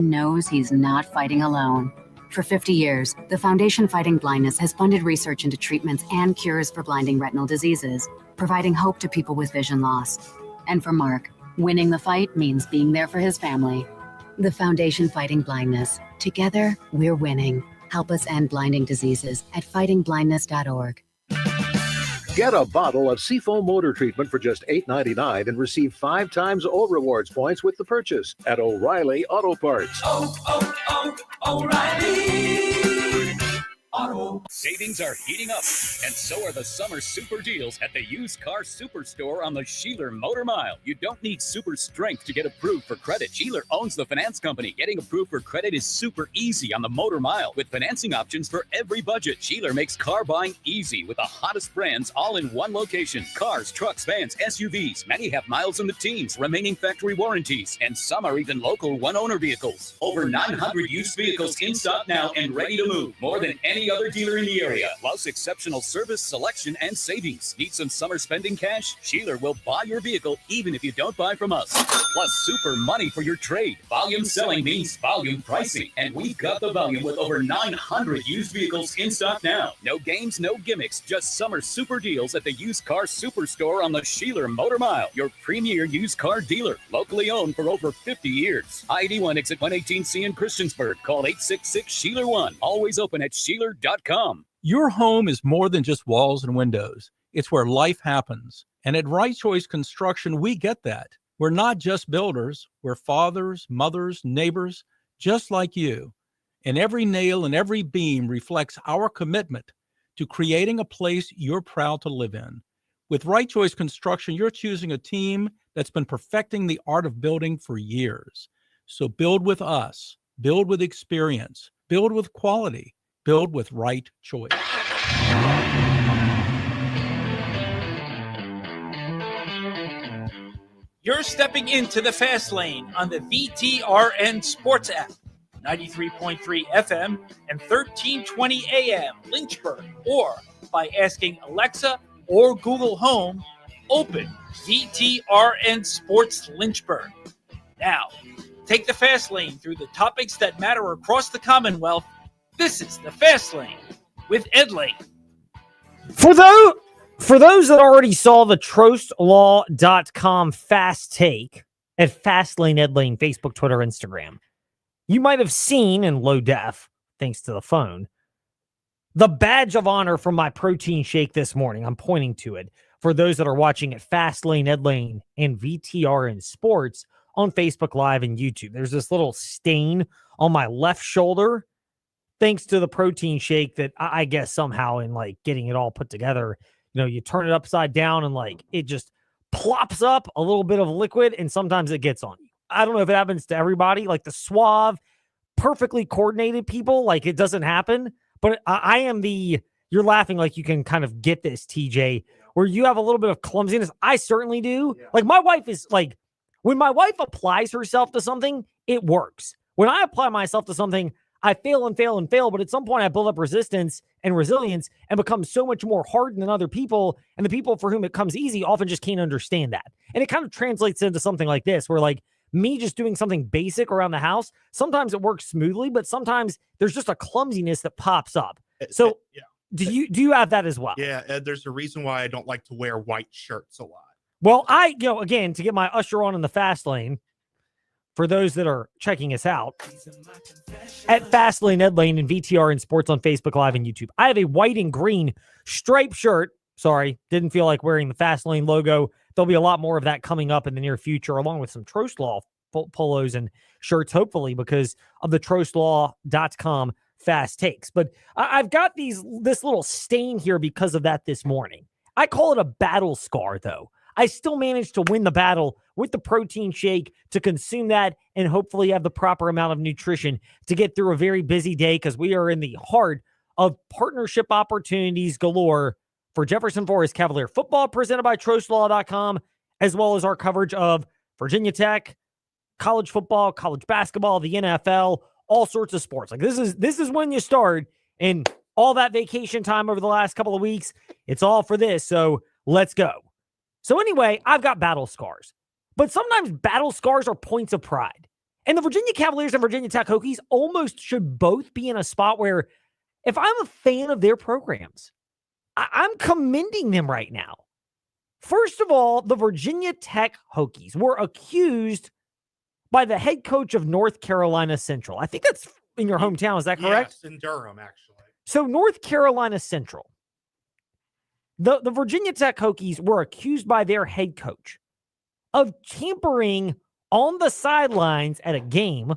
knows he's not fighting alone. For 50 years, the Foundation Fighting Blindness has funded research into treatments and cures for blinding retinal diseases, providing hope to people with vision loss. And for Mark, winning the fight means being there for his family. The Foundation Fighting Blindness. Together, we're winning. Help us end blinding diseases at fightingblindness.org. Get a bottle of Seafoam motor treatment for just $8.99 and receive 5 times O Rewards points with the purchase at O'Reilly Auto Parts. O'Reilly Auto. Savings are heating up, and so are the summer super deals at the used car superstore on the Sheeler Motor Mile. You don't need super strength to get approved for credit. Sheeler owns the finance company. Getting approved for credit is super easy on the Motor Mile with financing options for every budget. Sheeler makes car buying easy with the hottest brands all in one location. Cars, trucks, vans, SUVs. Many have miles in the teens, remaining factory warranties, and some are even local one-owner vehicles. Over 900 used vehicles in stock now and ready to move. More than any other dealer in the area. Plus exceptional service, selection, and savings. Need some summer spending cash? Sheeler will buy your vehicle even if you don't buy from us. Plus super money for your trade. Volume selling means volume pricing. And we've got the volume with over 900 used vehicles in stock now. No games, no gimmicks, just summer super deals at the used car superstore on the Sheeler Motor Mile. Your premier used car dealer. Locally owned for over 50 years. ID1 exit 118C in Christiansburg. Call 866-SHEELER1. Always open at Sheeler.com. Your home is more than just walls and windows. It's where life happens. And at Right Choice Construction, we get that. We're not just builders. We're fathers, mothers, neighbors, just like you. And every nail and every beam reflects our commitment to creating a place you're proud to live in. With Right Choice Construction, you're choosing a team that's been perfecting the art of building for years. So build with us. Build with experience. Build with quality. Build with Right Choice. You're stepping into the fast lane on the VTRN Sports app, 93.3 FM and 1320 AM Lynchburg, or by asking Alexa or Google Home, open VTRN Sports Lynchburg. Now, take the fast lane through the topics that matter across the Commonwealth. This is the Fast Lane with Ed Lane. For those that already saw the TrostLaw.com fast take at Fastlane Ed Lane, Facebook, Twitter, Instagram, you might have seen in low def, thanks to the phone, the badge of honor from my protein shake this morning. I'm pointing to it for those that are watching at Fastlane Ed Lane and VTRN Sports on Facebook Live and YouTube. There's this little stain on my left shoulder, thanks to the protein shake that I guess somehow in like getting it all put together, you turn it upside down and like it just plops up a little bit of liquid and sometimes it gets on you. I don't know if it happens to everybody, like the suave, perfectly coordinated people, like it doesn't happen, but I am you're laughing like you can kind of get this, TJ, where you have a little bit of clumsiness. I certainly do. Yeah. Like my wife is like, when my wife applies herself to something, it works. When I apply myself to something, I fail and fail and fail, but at some point I build up resistance and resilience and become so much more hardened than other people, and the people for whom it comes easy often just can't understand that. And it kind of translates into something like this, where like me just doing something basic around the house, sometimes it works smoothly, but sometimes there's just a clumsiness that pops up. So yeah. Do you have that as well? Yeah, Ed, there's a reason why I don't like to wear white shirts a lot. Well, again, to get my usher on in the fast lane, for those that are checking us out, at Fastlane Ed Lane and VTRN Sports on Facebook Live and YouTube, I have a white and green striped shirt. Sorry, didn't feel like wearing the Fastlane logo. There'll be a lot more of that coming up in the near future, along with some Trost Law polos and shirts, hopefully, because of the TrostLaw.com fast takes. But I've got this little stain here because of that this morning. I call it a battle scar, though. I still managed to win the battle with the protein shake, to consume that and hopefully have the proper amount of nutrition to get through a very busy day, because we are in the heart of partnership opportunities galore for Jefferson Forest Cavalier football presented by TrostLaw.com, as well as our coverage of Virginia Tech, college football, college basketball, the NFL, all sorts of sports. Like this is when you start, and all that vacation time over the last couple of weeks, it's all for this. So let's go. So anyway, I've got battle scars, but sometimes battle scars are points of pride. And the Virginia Cavaliers and Virginia Tech Hokies almost should both be in a spot where if I'm a fan of their programs, I'm commending them right now. First of all, the Virginia Tech Hokies were accused by the head coach of North Carolina Central. I think that's in your hometown. Is that correct? Yes, in Durham, actually. So North Carolina Central, the Virginia Tech Hokies were accused by their head coach of tampering on the sidelines at a game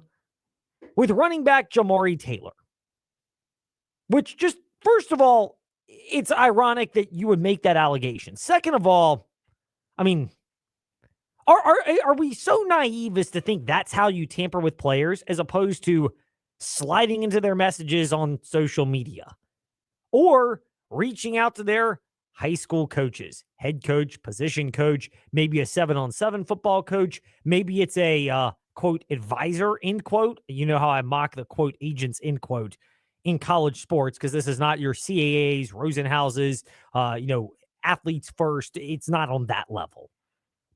with running back Jamari Taylor. Which just, first of all, it's ironic that you would make that allegation. Second of all, I mean, are we so naive as to think that's how you tamper with players as opposed to sliding into their messages on social media or reaching out to their high school coaches, head coach, position coach, maybe a 7-on-7 football coach. Maybe it's a quote advisor, end quote. You know how I mock the quote agents, end quote, in college sports, because this is not your CAAs, Rosenhauses, athletes first. It's not on that level.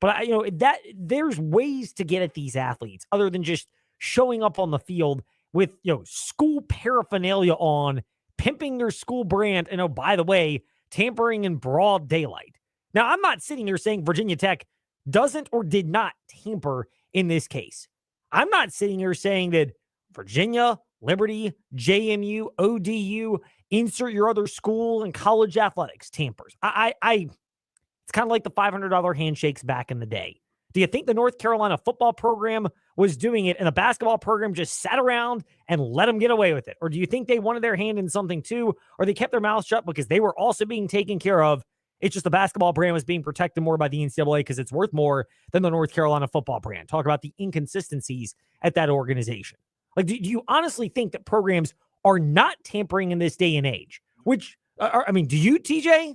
But that there's ways to get at these athletes other than just showing up on the field with school paraphernalia on, pimping their school brand, and by the way, tampering in broad daylight. Now, I'm not sitting here saying Virginia Tech doesn't or did not tamper in this case. I'm not sitting here saying that Virginia, Liberty, JMU, ODU, insert your other school and college athletics tampers. It's kind of like the $500 handshakes back in the day. Do you think the North Carolina football program was doing it and the basketball program just sat around and let them get away with it? Or do you think they wanted their hand in something too? Or they kept their mouths shut because they were also being taken care of? It's just the basketball brand was being protected more by the NCAA because it's worth more than the North Carolina football brand. Talk about the inconsistencies at that organization. Like, do you honestly think that programs are not tampering in this day and age? Which, do you, TJ?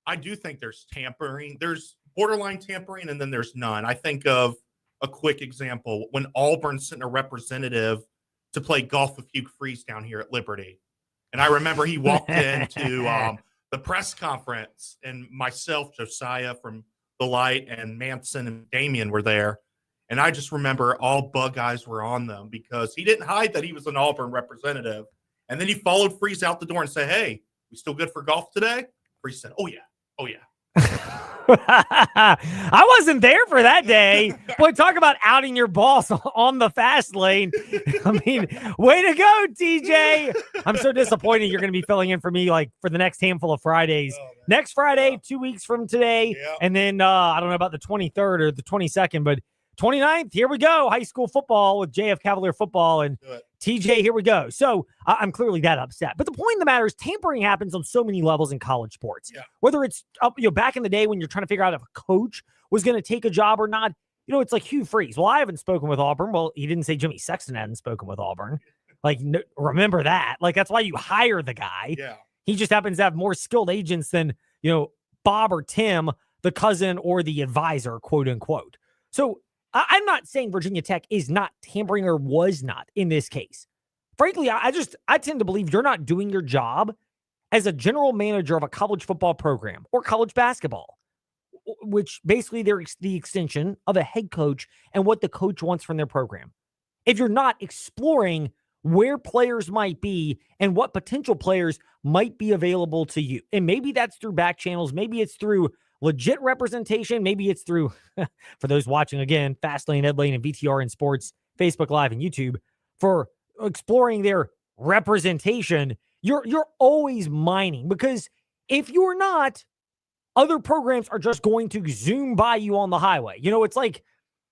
I do think there's tampering. There's borderline tampering, and then there's none. I think of a quick example when Auburn sent a representative to play golf with Hugh Freeze down here at Liberty. And I remember he walked into the press conference, and myself, Josiah from The Light, and Manson and Damien were there. And I just remember all bug eyes were on them because he didn't hide that he was an Auburn representative. And then he followed Freeze out the door and said, "Hey, we still good for golf today?" Freeze said, "Oh, yeah. Oh, yeah." I wasn't there for that day. Boy, talk about outing your boss on the fast lane. I mean, way to go, TJ. I'm so disappointed you're going to be filling in for me for the next handful of Fridays. Next Friday, 2 weeks from today. Yeah. And then I don't know about the 23rd or the 22nd, but 29th, here we go. High school football with JF Cavalier football. And TJ, here we go. So I'm clearly that upset. But the point of the matter is tampering happens on so many levels in college sports. Yeah. Whether it's back in the day when you're trying to figure out if a coach was going to take a job or not. It's like Hugh Freeze. Well, I haven't spoken with Auburn. Well, he didn't say Jimmy Sexton hadn't spoken with Auburn. Remember that. That's why you hire the guy. Yeah. He just happens to have more skilled agents than, Bob or Tim, the cousin or the advisor, quote unquote. So I'm not saying Virginia Tech is not tampering or was not in this case. Frankly, I tend to believe you're not doing your job as a general manager of a college football program or college basketball, which basically they're the extension of a head coach and what the coach wants from their program. If you're not exploring where players might be and what potential players might be available to you, and maybe that's through back channels, maybe it's through legit representation. Maybe it's through, for those watching again, Fastlane, Ed Lane, and VTR in Sports, Facebook Live and YouTube, for exploring their representation. You're always mining, because if you're not, other programs are just going to zoom by you on the highway. It's like,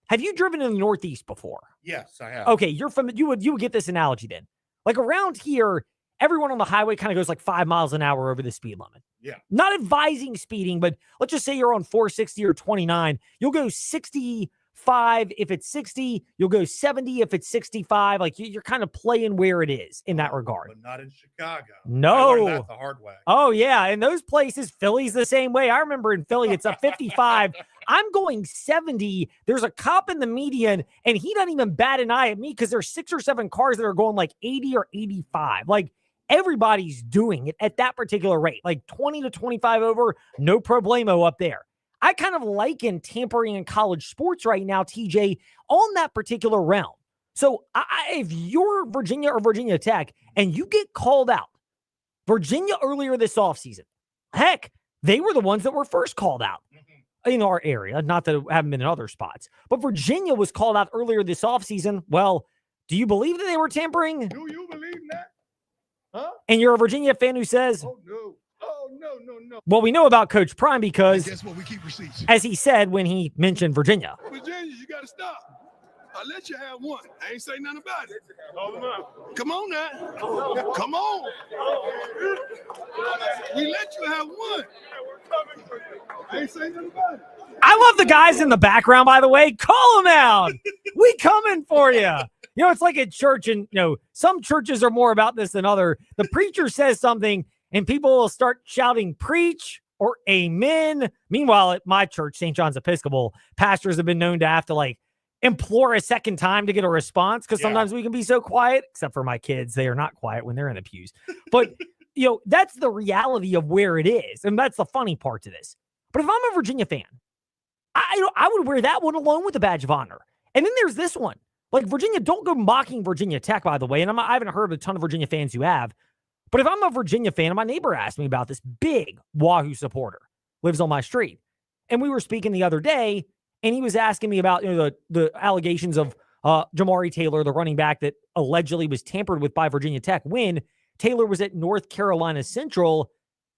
have you driven in the Northeast before? Yes, I have. Okay, you would get this analogy then. Like around here, everyone on the highway kind of goes 5 miles an hour over the speed limit. Yeah. Not advising speeding, but let's just say you're on 460 or 29. You'll go 65 if it's 60. You'll go 70 if it's 65. You're kind of playing where it is in that regard. But not in Chicago. No. I learned that the hard way. Oh, yeah. In those places, Philly's the same way. I remember in Philly, it's a 55. I'm going 70. There's a cop in the median, and he doesn't even bat an eye at me because there's 6 or 7 cars that are going 80 or 85. Everybody's doing it at that particular rate, 20 to 25 over, no problemo up there. I kind of liken tampering in college sports right now, TJ, on that particular realm. So if you're Virginia or Virginia Tech and you get called out, Virginia earlier this offseason, heck, they were the ones that were first called out in our area. Not that it haven't been in other spots, but Virginia was called out earlier this offseason. Well, do you believe that they were tampering? Do you believe that? Huh? And you're a Virginia fan who says, Oh, no. Oh, no, no, no. well, we know about Coach Prime because, Guess what? We keep receipts. as he said when he mentioned Virginia, Virginia, you got to stop. I let you have one. I ain't say nothing about it. Come on now. Come on. We let you have one. I ain't say nothing about it. I love the guys in the background, by the way. Call them out. We coming for you. You know, it's like at church, and some churches are more about this than other. The preacher says something, and people will start shouting preach or amen. Meanwhile, at my church, St. John's Episcopal, pastors have been known to have to implore a second time to get a response because sometimes we can be so quiet, except for my kids. They are not quiet when they're in the pews. But, that's the reality of where it is. And that's the funny part to this. But if I'm a Virginia fan, I would wear that one alone with a badge of honor. And then there's this one. Virginia, don't go mocking Virginia Tech, by the way. And I haven't heard of a ton of Virginia fans who have. But if I'm a Virginia fan, and my neighbor asked me about this, big Wahoo supporter, lives on my street. And we were speaking the other day, and he was asking me about the allegations of Jamari Taylor, the running back that allegedly was tampered with by Virginia Tech when Taylor was at North Carolina Central.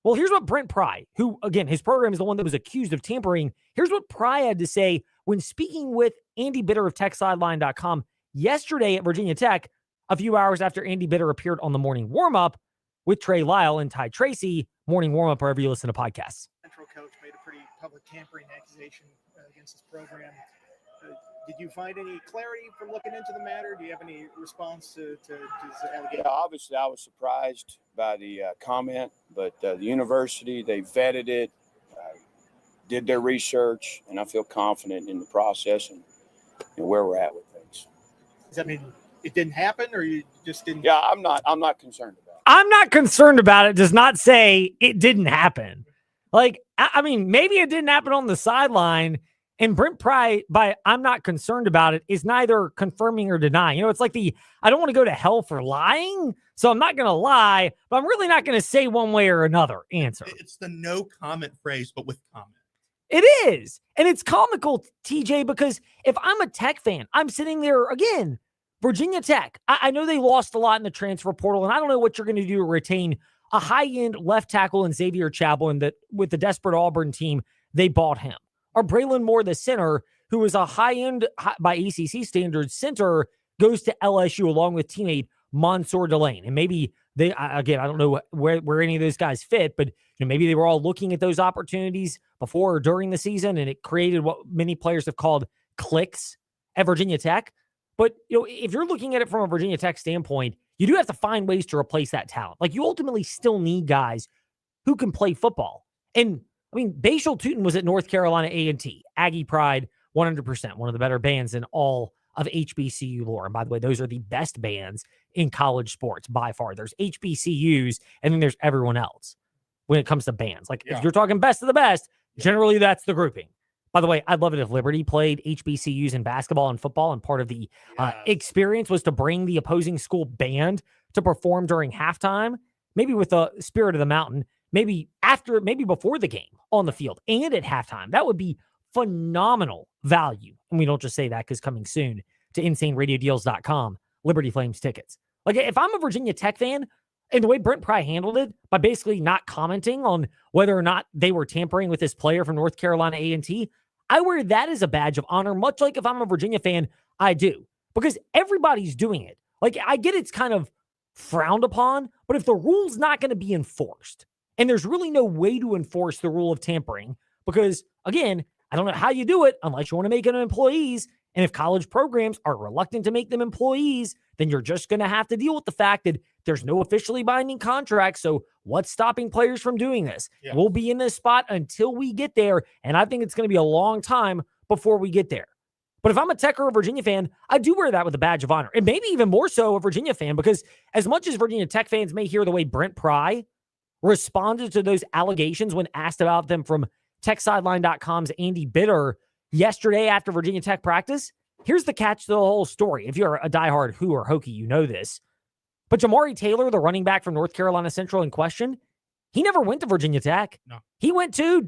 Well, here's what Brent Pry, who, again, his program is the one that was accused of tampering. Here's what Pry had to say when speaking with Andy Bitter of TechSideline.com yesterday at Virginia Tech, a few hours after Andy Bitter appeared on the morning warm-up with Trey Lyle and Ty Tracy. Morning warm-up wherever you listen to podcasts. Central coach made a pretty public tampering accusation against his program. Did you find any clarity from looking into the matter? Do you have any response to this allegation? Yeah, obviously, I was surprised by the comment, but the university, they vetted it, did their research, and I feel confident in the process and where we're at with things. Does that mean it didn't happen, or you just didn't? Yeah, I'm not concerned about it. I'm not concerned about it does not say it didn't happen. Maybe it didn't happen on the sideline. And Brent Pry, by I'm not concerned about it, is neither confirming or denying. It's like I don't want to go to hell for lying, so I'm not going to lie, but I'm really not going to say one way or another answer. It's the no comment phrase, but with comment. It is. And it's comical, TJ, because if I'm a Tech fan, I'm sitting there, again, Virginia Tech. I know they lost a lot in the transfer portal, and I don't know what you're going to do to retain a high-end left tackle in Xavier Chaplin that with the desperate Auburn team, they bought him. Or Braylon Moore, the center, who is a high-end, by ACC standards, center, goes to LSU along with teammate Mansour Delane. And maybe they, again, I don't know where any of those guys fit, but maybe they were all looking at those opportunities before or during the season, and it created what many players have called clicks at Virginia Tech. But, if you're looking at it from a Virginia Tech standpoint, you do have to find ways to replace that talent. You ultimately still need guys who can play football. And Bashal Tutin was at North Carolina A&T, Aggie Pride, 100%, one of the better bands in all of HBCU lore. And by the way, those are the best bands in college sports by far. There's HBCUs, and then there's everyone else when it comes to bands. If you're talking best of the best, generally that's the grouping. By the way, I'd love it if Liberty played HBCUs in basketball and football, and part of the experience was to bring the opposing school band to perform during halftime, maybe with the Spirit of the Mountain, maybe before the game on the field and at halftime. That would be phenomenal value. And we don't just say that because coming soon to InsaneRadioDeals.com, Liberty Flames tickets. If I'm a Virginia Tech fan, and the way Brent Pry handled it by basically not commenting on whether or not they were tampering with this player from North Carolina A&T, I wear that as a badge of honor, much like if I'm a Virginia fan, I do. Because everybody's doing it. I get it's kind of frowned upon, but if the rule's not going to be enforced, and there's really no way to enforce the rule of tampering, because, again, I don't know how you do it unless you want to make them employees. And if college programs are reluctant to make them employees, then you're just going to have to deal with the fact that there's no officially binding contract. So what's stopping players from doing this? Yeah. We'll be in this spot until we get there. And I think it's going to be a long time before we get there. But if I'm a Tech or a Virginia fan, I do wear that with a badge of honor. And maybe even more so a Virginia fan, because as much as Virginia Tech fans may hear the way Brent Pry responded to those allegations when asked about them from TechSideline.com's Andy Bitter yesterday after Virginia Tech practice, here's the catch to the whole story. If you're a diehard Who or Hokie, you know this. But Jamari Taylor, the running back from North Carolina Central in question, he never went to Virginia Tech. No. He went to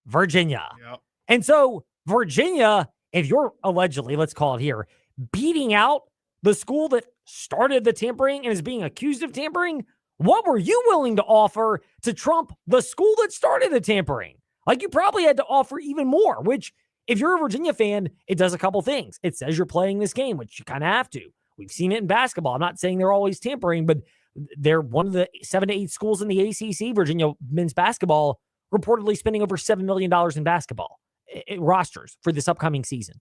Virginia. Yep. And so Virginia, if you're allegedly, let's call it here, beating out the school that started the tampering and is being accused of tampering, what were you willing to offer to trump the school that started the tampering? Like, you probably had to offer even more, which if you're a Virginia fan, it does a couple things. It says you're playing this game, which you kind of have to. We've seen it in basketball. I'm not saying they're always tampering, but they're one of the 7 to 8 schools in the ACC, Virginia men's basketball, reportedly spending over $7 million in basketball rosters for this upcoming season.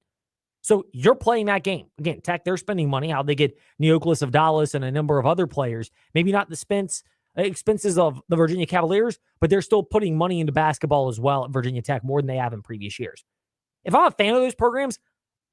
So you're playing that game. Again, Tech, they're spending money. How they get Neoclis of Dallas and a number of other players. Maybe not the expenses of the Virginia Cavaliers, but they're still putting money into basketball as well at Virginia Tech, more than they have in previous years. If I'm a fan of those programs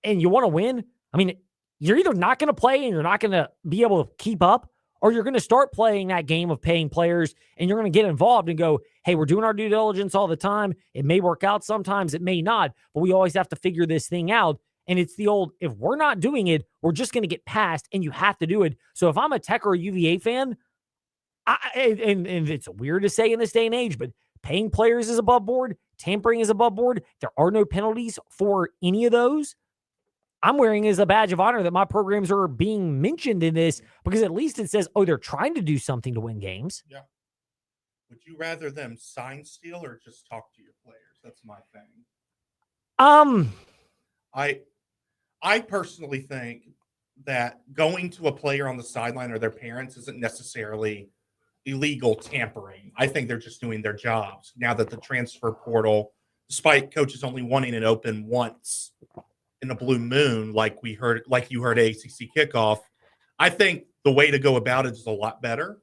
and you want to win, I mean, you're either not going to play and you're not going to be able to keep up, or you're going to start playing that game of paying players and you're going to get involved and go, hey, we're doing our due diligence all the time. It may work out sometimes, it may not, but we always have to figure this thing out. And it's the old, if we're not doing it, we're just going to get passed and you have to do it. So if I'm a Tech or a UVA fan, and it's weird to say in this day and age, but paying players is above board, tampering is above board. There are no penalties for any of those. I'm wearing as a badge of honor that my programs are being mentioned in this, because at least it says, oh, they're trying to do something to win games. Yeah. Would you rather them sign steal or just talk to your players? That's my thing. I personally think that going to a player on the sideline or their parents isn't necessarily illegal tampering. I think they're just doing their jobs. Now that the transfer portal, despite coaches only wanting it open once in a blue moon, like you heard ACC kickoff, I think the way to go about it is a lot better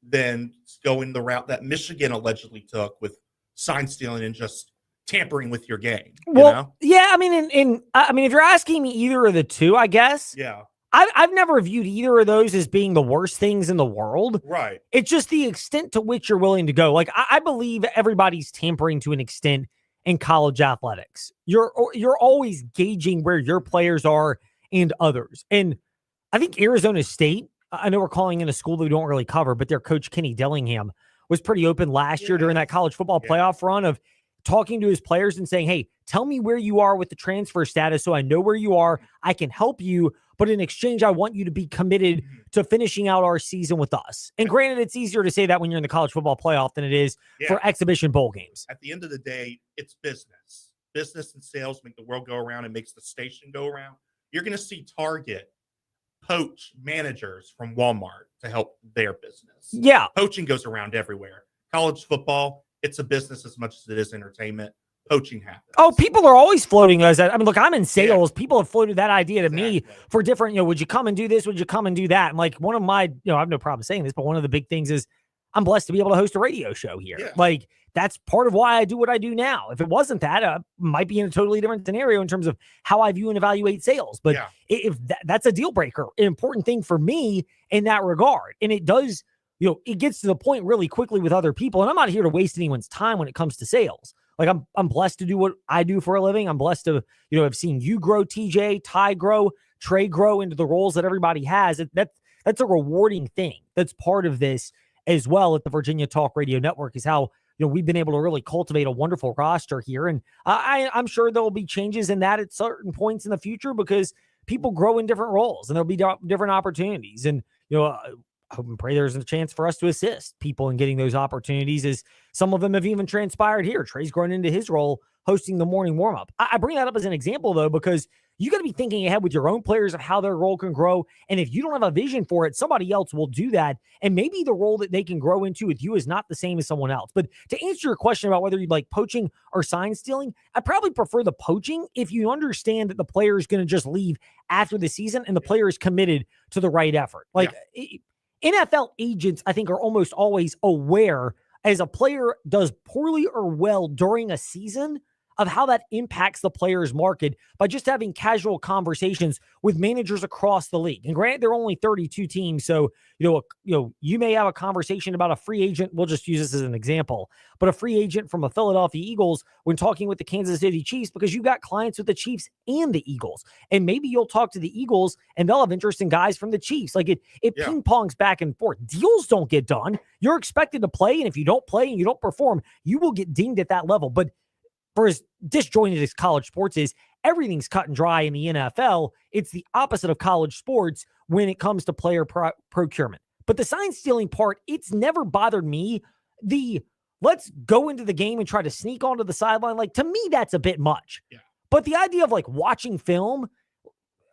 than going the route that Michigan allegedly took with sign stealing and just tampering with your game. Yeah. I mean, if you're asking me either of the two, I guess. Yeah. I've never viewed either of those as being the worst things in the world. Right. It's just the extent to which you're willing to go. Like, I believe everybody's tampering to an extent in college athletics. You're always gauging where your players are and others. And I think Arizona State, I know we're calling in a school that we don't really cover, but their coach Kenny Dillingham was pretty open last year during that college football playoff run of talking to his players and saying, hey, tell me where you are with the transfer status so I know where you are. I can help you. But in exchange, I want you to be committed to finishing out our season with us. And granted, it's easier to say that when you're in the college football playoff than it is for exhibition bowl games. At the end of the day, it's business. Business and sales make the world go around and makes the station go around. You're going to see Target poach managers from Walmart to help their business. Yeah. Poaching goes around everywhere. College football, it's a business as much as it is entertainment. Poaching happens. Oh, people are always floating those. I mean, look, I'm in sales. Yeah. People have floated that idea to me for different, would you come and do this? Would you come and do that? And like one of my, I have no problem saying this, but one of the big things is I'm blessed to be able to host a radio show here. Yeah. Like, that's part of why I do what I do now. If it wasn't that, I might be in a totally different scenario in terms of how I view and evaluate sales. But if that's a deal breaker, an important thing for me in that regard. And it does, it gets to the point really quickly with other people. And I'm not here to waste anyone's time when it comes to sales. Like I'm blessed to do what I do for a living. I'm blessed to, have seen you grow, TJ, Ty grow, Trey grow into the roles that everybody has. That's a rewarding thing. That's part of this as well at the Virginia Talk Radio Network is how, we've been able to really cultivate a wonderful roster here. And I'm sure there'll be changes in that at certain points in the future because people grow in different roles and there'll be different opportunities. And, I hope and pray there's a chance for us to assist people in getting those opportunities, as some of them have even transpired here. Trey's grown into his role hosting the morning warm-up. I bring that up as an example, though, because you got to be thinking ahead with your own players of how their role can grow. And if you don't have a vision for it, somebody else will do that. And maybe the role that they can grow into with you is not the same as someone else. But to answer your question about whether you'd like poaching or sign stealing, I probably prefer the poaching if you understand that the player is going to just leave after the season and the player is committed to the right effort. NFL agents, I think, are almost always aware as a player does poorly or well during a season. of how that impacts the players' market by just having casual conversations with managers across the league. And granted, there are only 32 teams, so you may have a conversation about a free agent. We'll just use this as an example, but a free agent from a Philadelphia Eagles when talking with the Kansas City Chiefs, because you got clients with the Chiefs and the Eagles, and maybe you'll talk to the Eagles and they'll have interest in guys from the Chiefs. Like it ping pongs back and forth. Deals don't get done. You're expected to play, and if you don't play and you don't perform, you will get dinged at that level. But for as disjointed as college sports is, everything's cut and dry in the NFL. It's the opposite of college sports when it comes to player procurement. But the sign stealing part, it's never bothered me. Let's go into the game and try to sneak onto the sideline. Like, to me, that's a bit much. Yeah. But the idea of like watching film,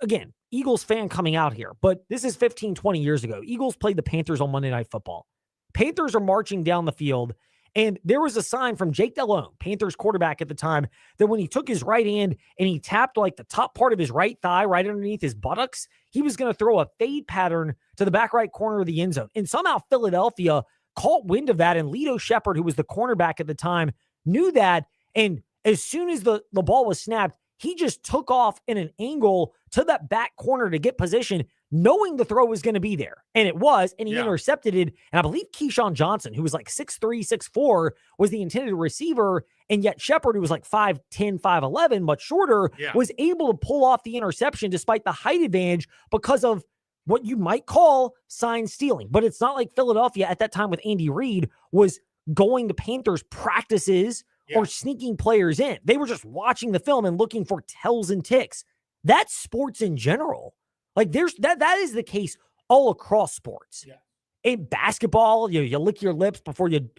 again, Eagles fan coming out here, but this is 15, 20 years ago. Eagles played the Panthers on Monday Night Football. Panthers are marching down the field, and there was a sign from Jake Delhomme, Panthers quarterback at the time, that when he took his right hand and he tapped like the top part of his right thigh right underneath his buttocks, he was going to throw a fade pattern to the back right corner of the end zone. And somehow Philadelphia caught wind of that, and Lito Shepherd, who was the cornerback at the time, knew that. And as soon as the ball was snapped, he just took off in an angle to that back corner to get position, knowing the throw was going to be there. And it was, and he intercepted it. And I believe Keyshawn Johnson, who was like 6'3", 6'4", was the intended receiver. And yet Shepherd, who was like 5'10", 5'11", much shorter, was able to pull off the interception despite the height advantage because of what you might call sign stealing. But it's not like Philadelphia at that time with Andy Reid was going to Panthers practices or sneaking players in. They were just watching the film and looking for tells and ticks. That's sports in general. Like that is the case all across sports. Yeah. In basketball, you lick your lips before you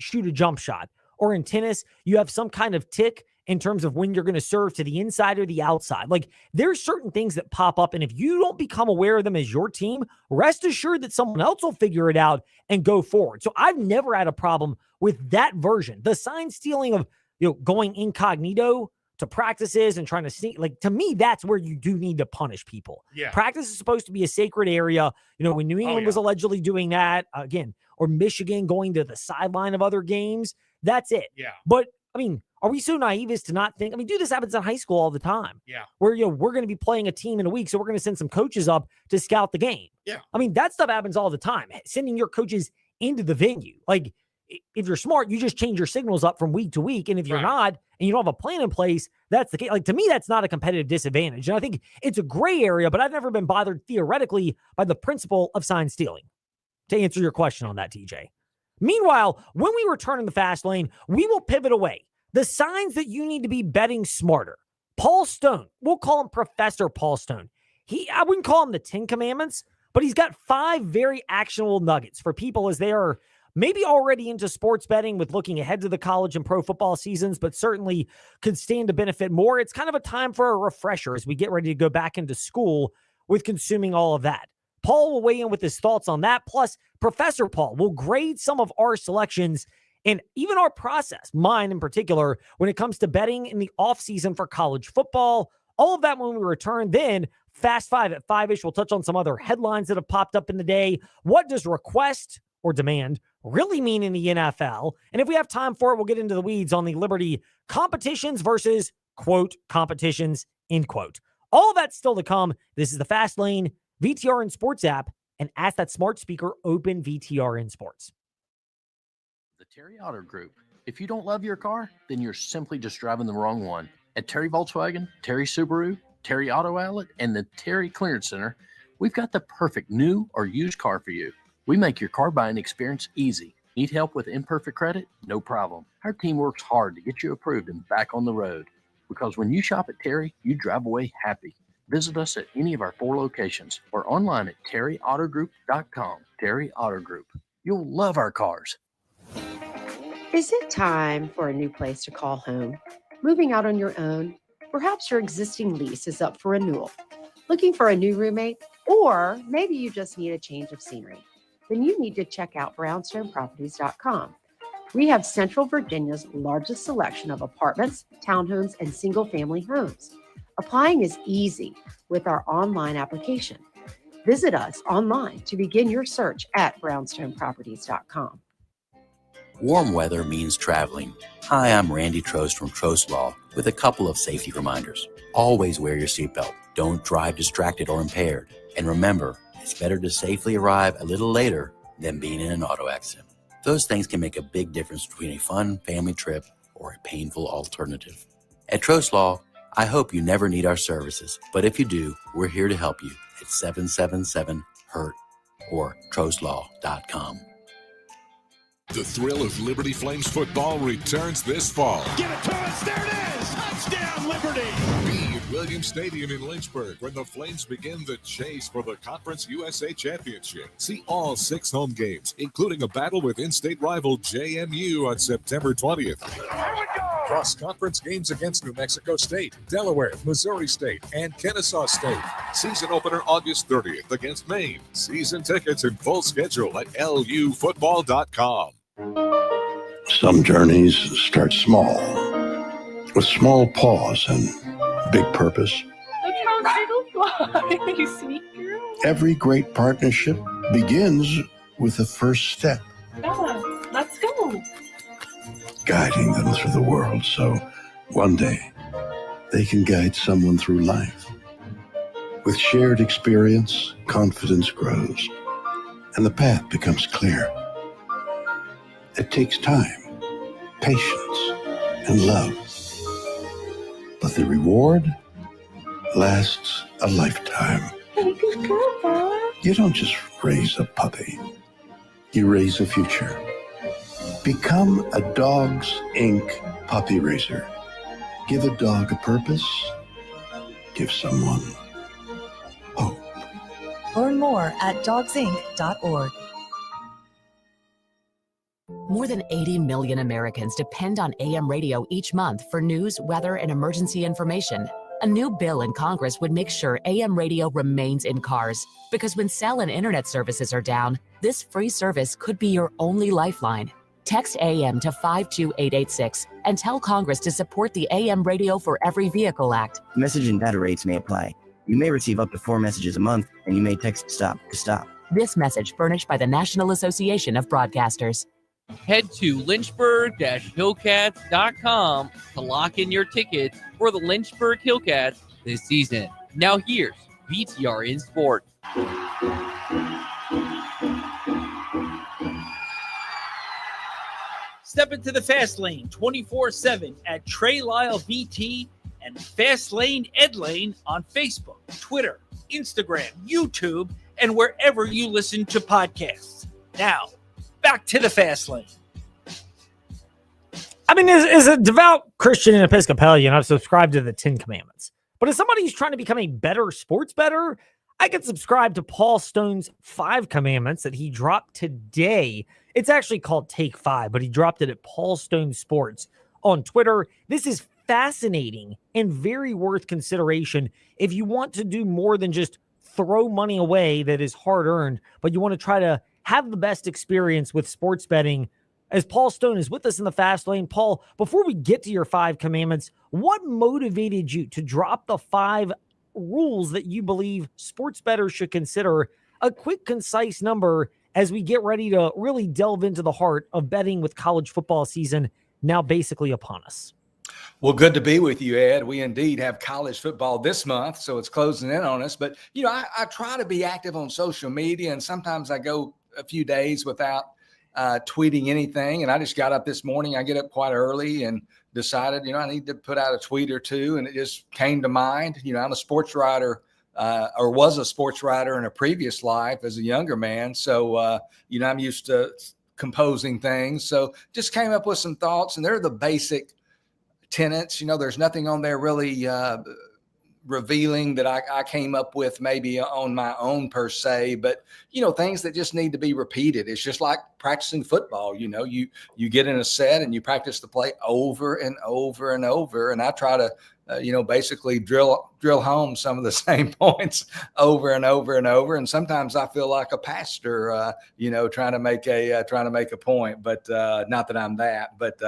shoot a jump shot. Or in tennis, you have some kind of tick in terms of when you're going to serve to the inside or the outside. Like, there's certain things that pop up, and if you don't become aware of them as your team, rest assured that someone else will figure it out and go forward. So I've never had a problem with that version. The sign stealing of going incognito to practices and trying to sneak, like, to me, that's where you do need to punish people. Yeah. Practice is supposed to be a sacred area. When New England was allegedly doing that again, or Michigan going to the sideline of other games, that's it. Yeah. But I mean, are we so naive as to not think? I mean, dude, this happens in high school all the time. Yeah. Where, we're going to be playing a team in a week, so we're going to send some coaches up to scout the game. Yeah. I mean, that stuff happens all the time. Sending your coaches into the venue. Like, if you're smart, you just change your signals up from week to week. And if you're not, and you don't have a plan in place, that's the case. Like, to me, that's not a competitive disadvantage. And I think it's a gray area, but I've never been bothered theoretically by the principle of sign stealing. To answer your question on that, TJ. Meanwhile, when we return in the fast lane, we will pivot away. The signs that you need to be betting smarter. Paul Stone, we'll call him Professor Paul Stone. I wouldn't call him the 10 Commandments, but he's got 5 very actionable nuggets for people as they are maybe already into sports betting with looking ahead to the college and pro football seasons, but certainly could stand to benefit more. It's kind of a time for a refresher as we get ready to go back into school with consuming all of that. Paul will weigh in with his thoughts on that. Plus, Professor Paul will grade some of our selections and even our process, mine in particular, when it comes to betting in the offseason for college football. All of that when we return. Then Fast 5 at 5-ish, we'll touch on some other headlines that have popped up in the day. What does request or demand really mean in the NFL? And if we have time for it, we'll get into the weeds on the Liberty competitions versus, quote, competitions, end quote. All of that's still to come. This is the Fast Lane VTRN Sports app, and ask that smart speaker open VTRN Sports. The Terry Auto Group. If you don't love your car, then you're simply just driving the wrong one. At Terry Volkswagen, Terry Subaru, Terry Auto Outlet, and the Terry Clearance Center, we've got the perfect new or used car for you. We make your car buying experience easy. Need help with imperfect credit? No problem. Our team works hard to get you approved and back on the road. Because when you shop at Terry, you drive away happy. Visit us at any of our 4 locations or online at terryautogroup.com. Terry Auto Group. You'll love our cars. Is it time for a new place to call home? Moving out on your own? Perhaps your existing lease is up for renewal. Looking for a new roommate? Or maybe you just need a change of scenery. Then you need to check out brownstoneproperties.com. We have Central Virginia's largest selection of apartments, townhomes, and single-family homes. Applying is easy with our online application. Visit us online to begin your search at brownstoneproperties.com. Warm weather means traveling. Hi, I'm Randy Trost from Trost Law with a couple of safety reminders. Always wear your seatbelt. Don't drive distracted or impaired. And remember, it's better to safely arrive a little later than being in an auto accident. Those things can make a big difference between a fun family trip or a painful alternative. At Trost Law, I hope you never need our services, but if you do, we're here to help you at 777-HURT or trostlaw.com. The thrill of Liberty Flames football returns this fall. Give it to us. There it is. Touchdown, Liberty. Be at Williams Stadium in Lynchburg when the Flames begin the chase for the Conference USA Championship. See all 6 home games, including a battle with in-state rival JMU on September 20th. Cross-conference games against New Mexico State, Delaware, Missouri State, and Kennesaw State. Season opener August 30th against Maine. Season tickets and full schedule at lufootball.com. Some journeys start small, with small pause and big purpose. Look how little you sweet girl. Every great partnership begins with the first step, Bella, let's go. guiding them through the world so one day they can guide someone through life. With shared experience, confidence grows, and the path becomes clear. It takes time, patience, and love. But the reward lasts a lifetime. Hey, good girl, Bella. You don't just raise a puppy. You raise a future. Become a Dogs Inc. puppy raiser. Give a dog a purpose. Give someone hope. Learn more at dogsinc.org. More than 80 million Americans depend on AM radio each month for news, weather, and emergency information. A new bill in Congress would make sure AM radio remains in cars, because when cell and internet services are down, this free service could be your only lifeline. Text AM to 52886 and tell Congress to support the AM Radio for Every Vehicle Act. Message and data rates may apply. You may receive up to 4 messages a month, and you may text STOP to stop. This message furnished by the National Association of Broadcasters. Head to lynchburg-hillcats.com to lock in your ticket for the Lynchburg Hillcats this season. Now here's VTR in Sport. Step into the Fast Lane 24/7 at Trey Lyle VT and Fast Lane Ed Lane on Facebook, Twitter, Instagram, YouTube, and wherever you listen to podcasts. Now, back to the Fast Lane. I mean, as a devout Christian and Episcopalian, I've subscribed to the 10 Commandments. But as somebody who's trying to become a better sports bettor, I could subscribe to Paul Stone's 5 Commandments that he dropped today. It's actually called Take 5, but he dropped it at Paul Stone Sports on Twitter. This is fascinating and very worth consideration if you want to do more than just throw money away that is hard-earned, but you want to try to have the best experience with sports betting. As Paul Stone is with us in the Fast Lane. Paul, before we get to your 5 Commandments, what motivated you to drop the 5 rules that you believe sports bettors should consider? A quick, concise number as we get ready to really delve into the heart of betting with college football season now basically upon us. Well, good to be with you, Ed. We indeed have college football this month, so it's closing in on us. But, you know, I try to be active on social media, and sometimes I go a few days without tweeting anything. And I just got up this morning. I get up quite early and decided, you know, I need to put out a tweet or two. And it just came to mind. You know, I'm a sports writer or was a sports writer in a previous life as a younger man. So, you know, I'm used to composing things. So just came up with some thoughts, and they're the basic tenets. You know, there's nothing on there really revealing that I came up with maybe on my own per se, but, you know, things that just need to be repeated. It's just like practicing football. You know, you get in a set and you practice the play over and over and over. And I try to, you know, basically drill home some of the same points over and over and over. And sometimes I feel like a pastor, you know, trying to make a point, but not that I'm that, but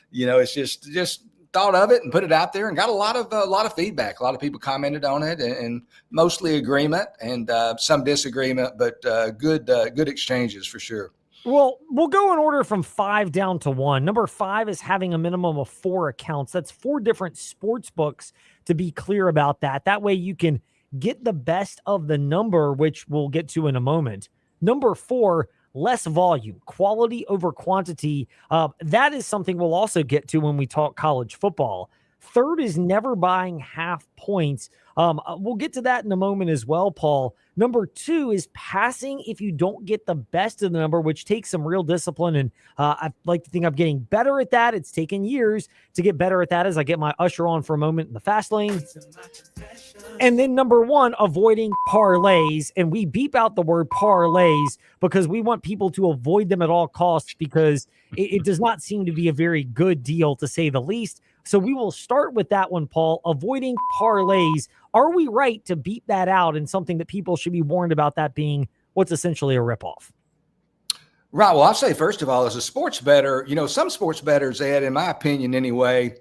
you know, it's just thought of it and put it out there and got a lot of feedback. A lot of people commented on it, and mostly agreement and some disagreement, but good exchanges for sure. Well, we'll go in order from 5 down to 1. Number 5 is having a minimum of 4 accounts. That's 4 different sports books, to be clear about that. That way you can get the best of the number, which we'll get to in a moment. Number 4, less volume, quality over quantity. That is something we'll also get to when we talk college football. Third is never buying half points. We'll get to that in a moment as well, Paul. Number 2 is passing if you don't get the best of the number, which takes some real discipline. And I like to think I'm getting better at that. It's taken years to get better at that as I get my usher on for a moment in the fast lane. And then number 1, avoiding parlays. And we beep out the word parlays because we want people to avoid them at all costs because it does not seem to be a very good deal, to say the least. So we will start with that one, Paul. Avoiding parlays. Are we right to beat that out, and something that people should be warned about that being what's essentially a ripoff? Right. Well, I'll say, first of all, as a sports bettor, some sports bettors, Ed, in my opinion anyway,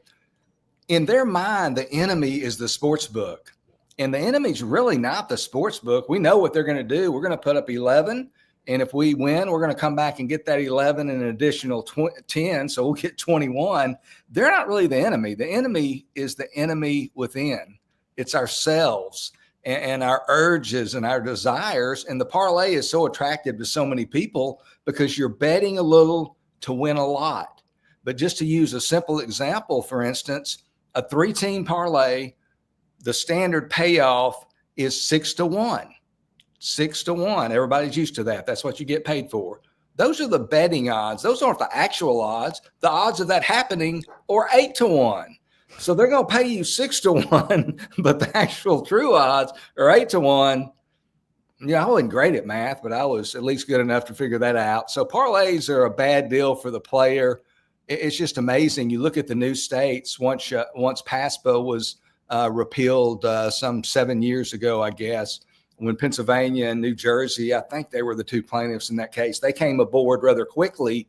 in their mind, the enemy is the sports book. And the enemy's really not the sports book. We know what they're going to do. We're going to put up 11. And if we win, we're going to come back and get that 11 and an additional 10. So we'll get 21. They're not really the enemy. The enemy is the enemy within. It's ourselves and our urges and our desires. And the parlay is so attractive to so many people because you're betting a little to win a lot. But just to use a simple example, for instance, a 3-team parlay, the standard payoff is 6-1. 6-1. Everybody's used to that. That's what you get paid for. Those are the betting odds. Those aren't the actual odds. The odds of that happening are 8-1. So they're going to pay you 6-1, but the actual true odds are 8-1. Yeah, I wasn't great at math, but I was at least good enough to figure that out. So parlays are a bad deal for the player. It's just amazing. You look at the new states. Once PASPA was repealed some 7 years ago, I guess, when Pennsylvania and New Jersey, I think they were the 2 plaintiffs in that case, they came aboard rather quickly,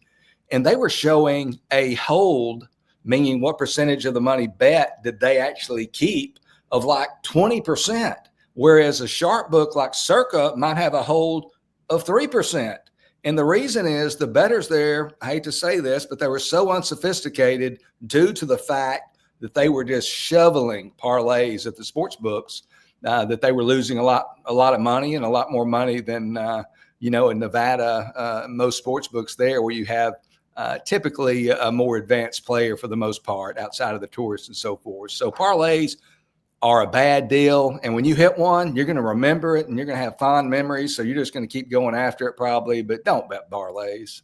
and they were showing a hold, meaning what percentage of the money bet did they actually keep, of like 20%, whereas a sharp book like Circa might have a hold of 3%. And the reason is the bettors there, I hate to say this, but they were so unsophisticated due to the fact that they were just shoveling parlays at the sports books, that they were losing a lot of money, and a lot more money than, in Nevada, most sports books there, where you have typically a more advanced player for the most part outside of the tourists and so forth. So parlays are a bad deal. And when you hit one, you're going to remember it and you're going to have fond memories. So you're just going to keep going after it probably, but don't bet parlays.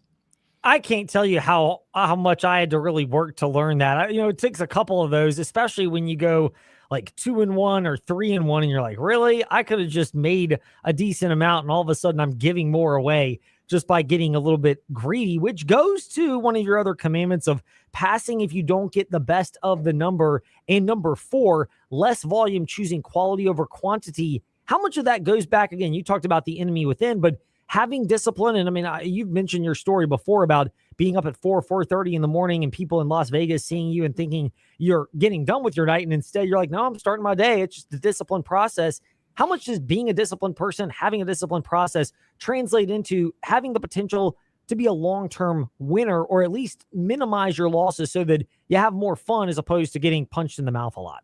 I can't tell you how much I had to really work to learn that. It takes a couple of those, especially when you go like 2-1 or 3-1, and you're like, really? I could have just made a decent amount, and all of a sudden I'm giving more away just by getting a little bit greedy, which goes to one of your other commandments of passing if you don't get the best of the number. And number 4, less volume, choosing quality over quantity. How much of that goes back? Again, you talked about the enemy within, but having discipline. And I mean, you've mentioned your story before about being up at 4:30 in the morning and people in Las Vegas seeing you and thinking you're getting done with your night. And instead you're like, no, I'm starting my day. It's just the discipline process. How much does being a disciplined person, having a disciplined process translate into having the potential to be a long-term winner, or at least minimize your losses so that you have more fun as opposed to getting punched in the mouth a lot?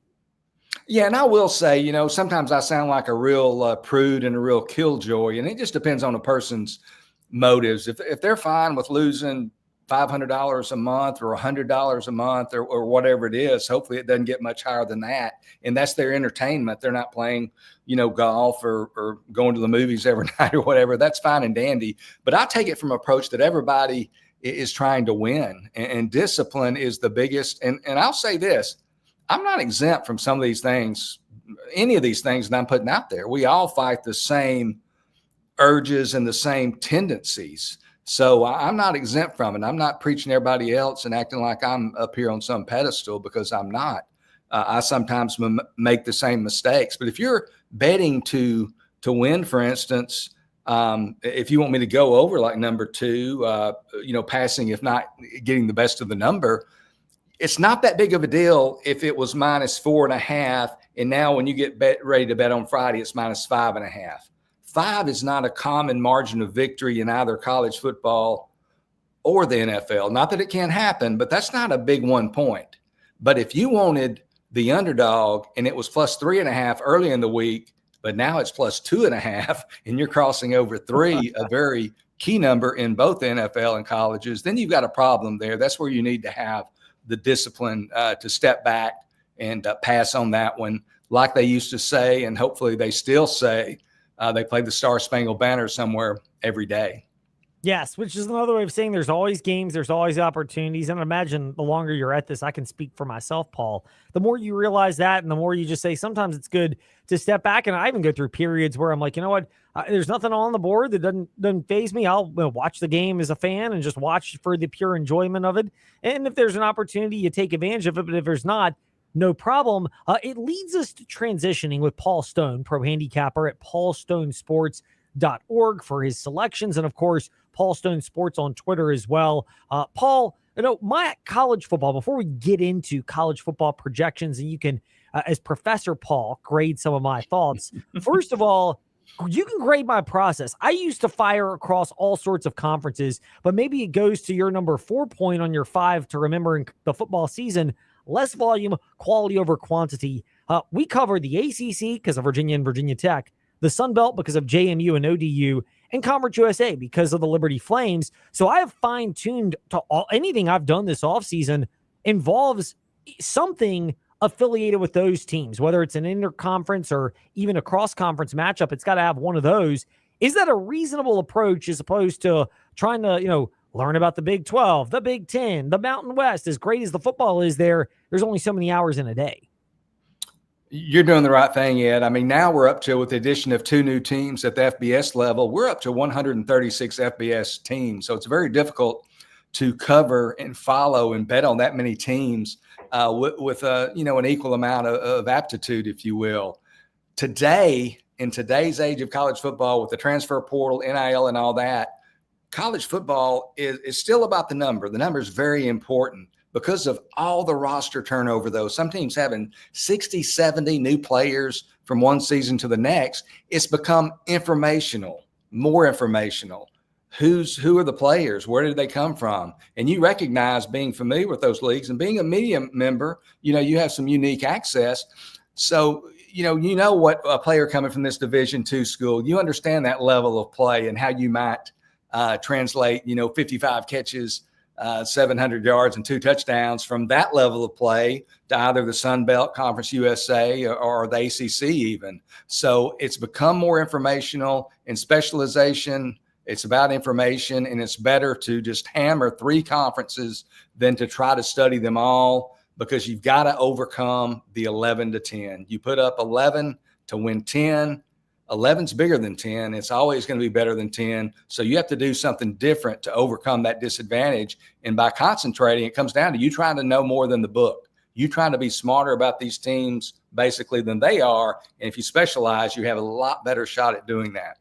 Yeah, and I will say, sometimes I sound like a real prude and a real killjoy, and it just depends on a person's motives. If they're fine with losing $500 a month or $100 a month or whatever it is, hopefully it doesn't get much higher than that, and that's their entertainment. They're not playing, golf or going to the movies every night or whatever. That's fine and dandy. But I take it from an approach that everybody is trying to win, and discipline is the biggest. And I'll say this. I'm not exempt from some of these things, any of these things that I'm putting out there. We all fight the same urges and the same tendencies. So I'm not exempt from it. I'm not preaching everybody else and acting like I'm up here on some pedestal, because I'm not. I sometimes make the same mistakes. But if you're betting to win, for instance, if you want me to go over like number 2, passing, if not getting the best of the number, it's not that big of a deal if it was -4.5, and now when you get ready to bet on Friday, it's -5.5. 5 is not a common margin of victory in either college football or the NFL. Not that it can't happen, but that's not a big 1 point. But if you wanted the underdog and it was plus 3.5 early in the week, but now it's plus 2.5 and you're crossing over 3, a very key number in both the NFL and colleges, then you've got a problem there. That's where you need to have the discipline to step back and pass on that one. Like they used to say, and hopefully they still say, they play the Star Spangled Banner somewhere every day. Yes, which is another way of saying there's always games, there's always opportunities. And I imagine the longer you're at this, I can speak for myself, Paul, the more you realize that and the more you just say sometimes it's good to step back. And I even go through periods where I'm like, you know what, there's nothing on the board that doesn't faze me. I'll watch the game as a fan and just watch for the pure enjoyment of it. And if there's an opportunity, you take advantage of it. But if there's not, no problem. It leads us to transitioning with Paul Stone, pro handicapper at paulstonesports.org for his selections. And of course, Paul Stone Sports on Twitter as well. Paul, my college football, before we get into college football projections, and you can, as Professor Paul, grade some of my thoughts. First of all, you can grade my process. I used to fire across all sorts of conferences, but maybe it goes to your number 4 point on your 5 to remember in the football season. Less volume, quality over quantity. We cover the ACC because of Virginia and Virginia Tech, the Sun Belt because of JMU and ODU, and Conference USA because of the Liberty Flames. So I have fine-tuned to anything I've done this offseason involves something affiliated with those teams, whether it's an interconference or even a cross-conference matchup. It's got to have one of those. Is that a reasonable approach as opposed to trying to, learn about the Big 12, the Big 10, the Mountain West? As great as the football is there's only so many hours in a day. You're doing the right thing, Ed. I mean, now we're up to, with the addition of 2 new teams at the FBS level, we're up to 136 FBS teams. So it's very difficult to cover and follow and bet on that many teams with an equal amount of aptitude, if you will. Today, in today's age of college football, with the transfer portal, NIL, and all that, college football is still about the number. The number is very important because of all the roster turnover, though. Some teams having 60, 70 new players from one season to the next. It's become informational, more informational. Who are the players? Where did they come from? And you recognize, being familiar with those leagues and being a media member, you have some unique access. So, you know what a player coming from this Division II school, you understand that level of play and how you might translate, 55 catches, 700 yards and 2 touchdowns from that level of play to either the Sun Belt, Conference USA, or the ACC even. So it's become more informational and specialization. It's about information, and it's better to just hammer 3 conferences than to try to study them all, because you've got to overcome the 11 to 10. You put up 11 to win 10. 11's bigger than 10. It's always going to be better than 10. So you have to do something different to overcome that disadvantage. And by concentrating, it comes down to you trying to know more than the book. You trying to be smarter about these teams basically than they are. And if you specialize, you have a lot better shot at doing that.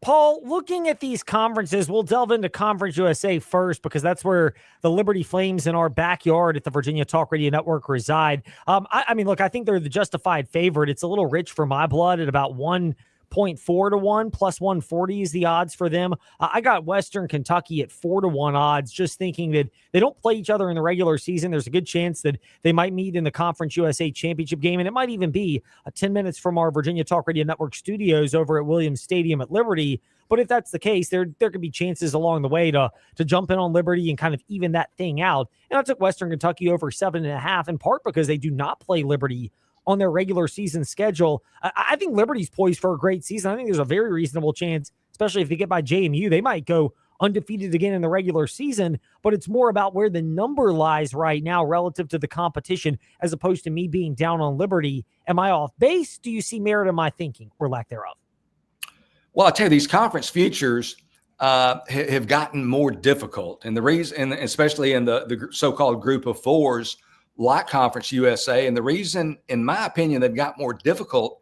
Paul, looking at these conferences, we'll delve into Conference USA first because that's where the Liberty Flames in our backyard at the Virginia Talk Radio Network reside. I mean, look, I think they're the justified favorite. It's a little rich for my blood at about 1.4 to 1, plus 140 is the odds for them. I got Western Kentucky at 4 to 1 odds, just thinking that they don't play each other in the regular season. There's a good chance that they might meet in the Conference USA Championship game, and it might even be 10 minutes from our Virginia Talk Radio Network studios over at Williams Stadium at Liberty. But if that's the case, there could be chances along the way to jump in on Liberty and kind of even that thing out. And I took Western Kentucky over 7.5, in part because they do not play Liberty on their regular season schedule. I think Liberty's poised for a great season. I think there's a very reasonable chance, especially if they get by JMU, they might go undefeated again in the regular season, but it's more about where the number lies right now relative to the competition, as opposed to me being down on Liberty. Am I off base? Do you see merit in my thinking or lack thereof? Well, I'll tell you, these conference futures have gotten more difficult. And the reason, especially in the so-called group of fours, like Conference USA, and the reason, in my opinion, they've got more difficult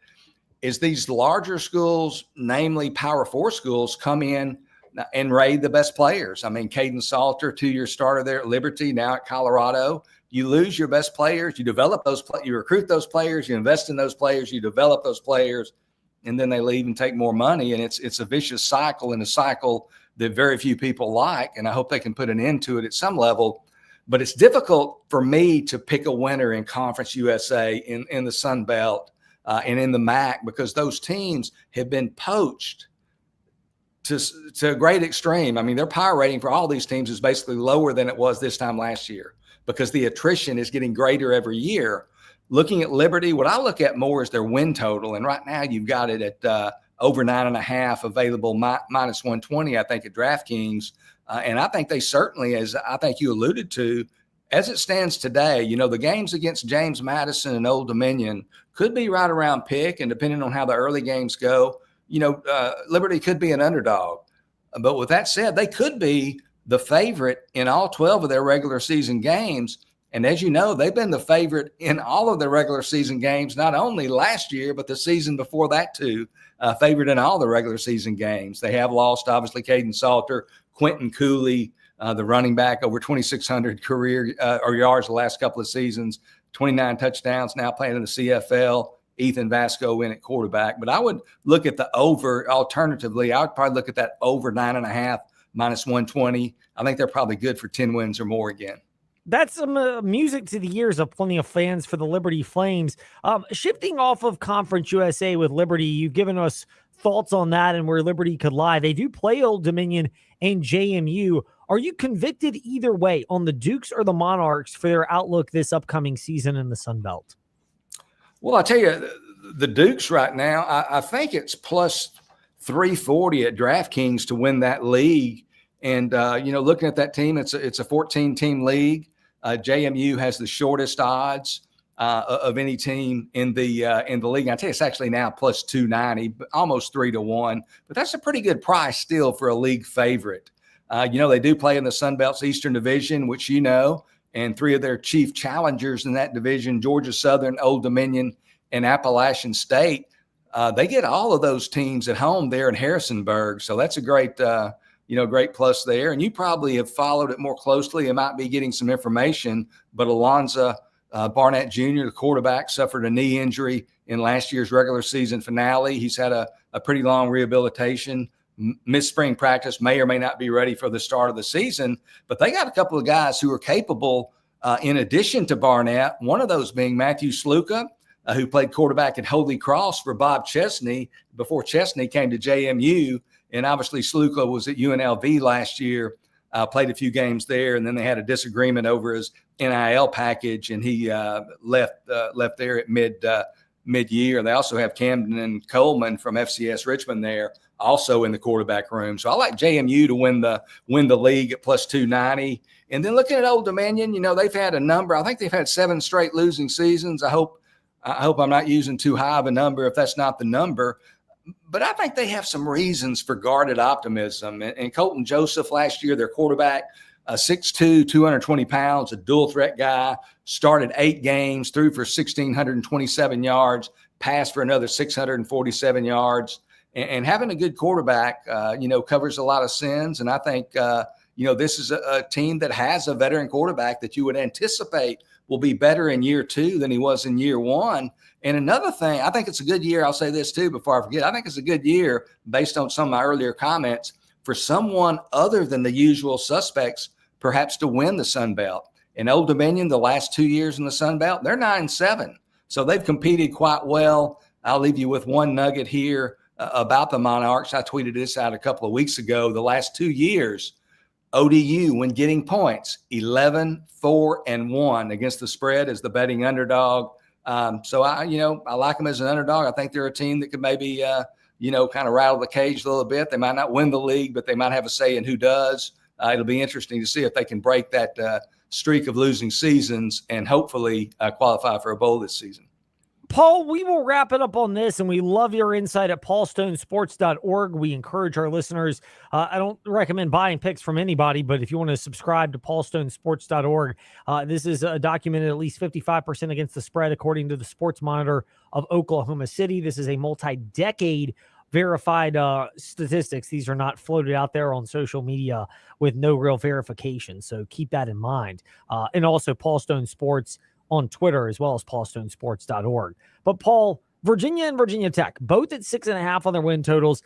is these larger schools, namely Power 4 schools, come in and raid the best players. I mean, Caden Salter, 2-year starter there at Liberty, now at Colorado. You lose your best players, you develop those, you recruit those players, you invest in those players, you develop those players, and then they leave and take more money. And it's a vicious cycle, and a cycle that very few people like, and I hope they can put an end to it at some level. But it's difficult for me to pick a winner in Conference USA, in the Sun Belt, and in the MAC, because those teams have been poached to a great extreme. I mean, their power rating for all these teams is basically lower than it was this time last year because the attrition is getting greater every year. Looking at Liberty, what I look at more is their win total. And right now you've got it at over 9.5 available, minus 120, I think, at DraftKings. And I think they certainly, as I think you alluded to, as it stands today, you know, the games against James Madison and Old Dominion could be right around pick. And depending on how the early games go, you know, Liberty could be an underdog. But with that said, they could be the favorite in all 12 of their regular season games. And as you know, they've been the favorite in all of their regular season games, not only last year, but the season before that too, favorite in all the regular season games. They have lost, obviously, Caden Salter, Quentin Cooley, the running back, over 2,600 career or yards the last couple of seasons, 29 touchdowns, now playing in the CFL. Ethan Vasco in at quarterback. But I would look at the over. Alternatively, I would probably look at that over 9.5 minus 120. I think they're probably good for 10 wins or more again. That's some music to the ears of plenty of fans for the Liberty Flames. Shifting off of Conference USA with Liberty, you've given us thoughts on that and where Liberty could lie. They do play Old Dominion and JMU. Are you convicted either way on the Dukes or the Monarchs for their outlook this upcoming season in the Sun Belt? Well, I tell you, the Dukes right now, I think it's plus 340 at DraftKings to win that league. And, you know, looking at that team, it's a 14-team league. JMU has the shortest odds of any team in the league. I tell you, it's actually now plus 290, almost 3-1. But that's a pretty good price still for a league favorite. You know, they do play in the Sun Belt's Eastern Division, which you know, and three of their chief challengers in that division, Georgia Southern, Old Dominion, and Appalachian State, they get all of those teams at home there in Harrisonburg. So that's a great, great plus there. And you probably have followed it more closely and might be getting some information. But Alonzo Barnett Jr., the quarterback, suffered a knee injury in last year's regular season finale. He's had a pretty long rehabilitation. Missed spring practice, may or may not be ready for the start of the season, but they got a couple of guys who are capable in addition to Barnett, one of those being Matthew Sluka, who played quarterback at Holy Cross for Bob Chesney before Chesney came to JMU. And obviously Sluka was at UNLV last year, played a few games there, and then they had a disagreement over his NIL package, and he left there at mid-year. They also have Camden Coleman from FCS Richmond there, also in the quarterback room. So I like JMU to win the league at plus 290. And then looking at Old Dominion, you know, they've had a number. I think they've had 7 straight losing seasons. I hope I'm not using too high of a number if that's not the number. But I think they have some reasons for guarded optimism. And Colton Joseph last year, their quarterback, 6'2", 220 pounds, a dual threat guy, started 8 games, threw for 1,627 yards, passed for another 647 yards. And having a good quarterback, covers a lot of sins. And I think, this is a team that has a veteran quarterback that you would anticipate will be better in year 2 than he was in year 1. And another thing, I think it's a good year. I'll say this too before I forget. I think it's a good year based on some of my earlier comments for someone other than the usual suspects, perhaps to win the Sun Belt. In Old Dominion, the last 2 years in the Sun Belt, they're 9-7. So they've competed quite well. I'll leave you with one nugget here about the Monarchs. I tweeted this out a couple of weeks ago. The last 2 years, ODU, when getting points, 11-4-1 against the spread as the betting underdog. So I like them as an underdog. I think they're a team that could maybe, kind of rattle the cage a little bit. They might not win the league, but they might have a say in who does. It'll be interesting to see if they can break that streak of losing seasons and hopefully qualify for a bowl this season. Paul, we will wrap it up on this, and we love your insight at paulstonesports.org. We encourage our listeners. I don't recommend buying picks from anybody, but if you want to subscribe to paulstonesports.org, this is documented at least 55% against the spread, according to the Sports Monitor of Oklahoma City. This is a multi-decade verified statistics. These are not floated out there on social media with no real verification. So keep that in mind. And also Paul Stone Sports on Twitter, as well as paulstonesports.org. But Paul, Virginia and Virginia Tech, both at 6.5 on their win totals.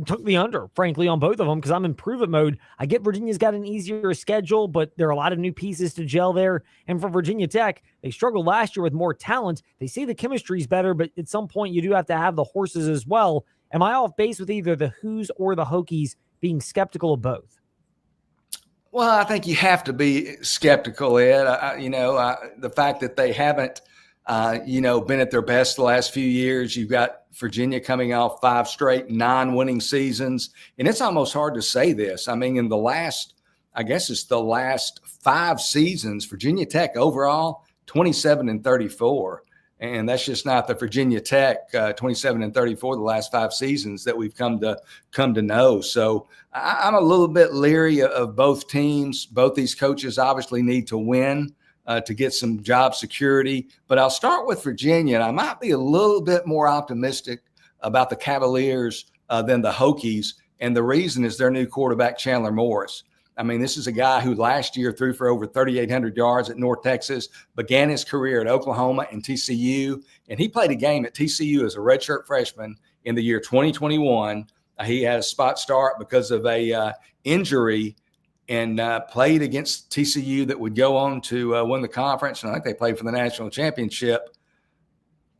took the under, frankly, on both of them because I'm in prove it mode. I get Virginia's got an easier schedule, but there are a lot of new pieces to gel there. And for Virginia Tech, they struggled last year with more talent. They say the chemistry's better, but at some point you do have to have the horses as well. Am I off base with either the Hoos or the Hokies being skeptical of both? Well, I think you have to be skeptical, Ed. The fact that they haven't, been at their best the last few years. You've got Virginia coming off 5 straight non-winning seasons. And it's almost hard to say this. I mean, in the last 5 seasons, Virginia Tech overall, 27-34. And that's just not the Virginia Tech 27-34 the last 5 seasons that we've come to know. So I'm a little bit leery of both teams. Both these coaches obviously need to win to get some job security. But I'll start with Virginia. And I might be a little bit more optimistic about the Cavaliers than the Hokies. And the reason is their new quarterback, Chandler Morris. I mean, this is a guy who last year threw for over 3,800 yards at North Texas, began his career at Oklahoma and TCU, and he played a game at TCU as a redshirt freshman in the year 2021. He had a spot start because of a injury and played against TCU that would go on to win the conference, and I think they played for the national championship.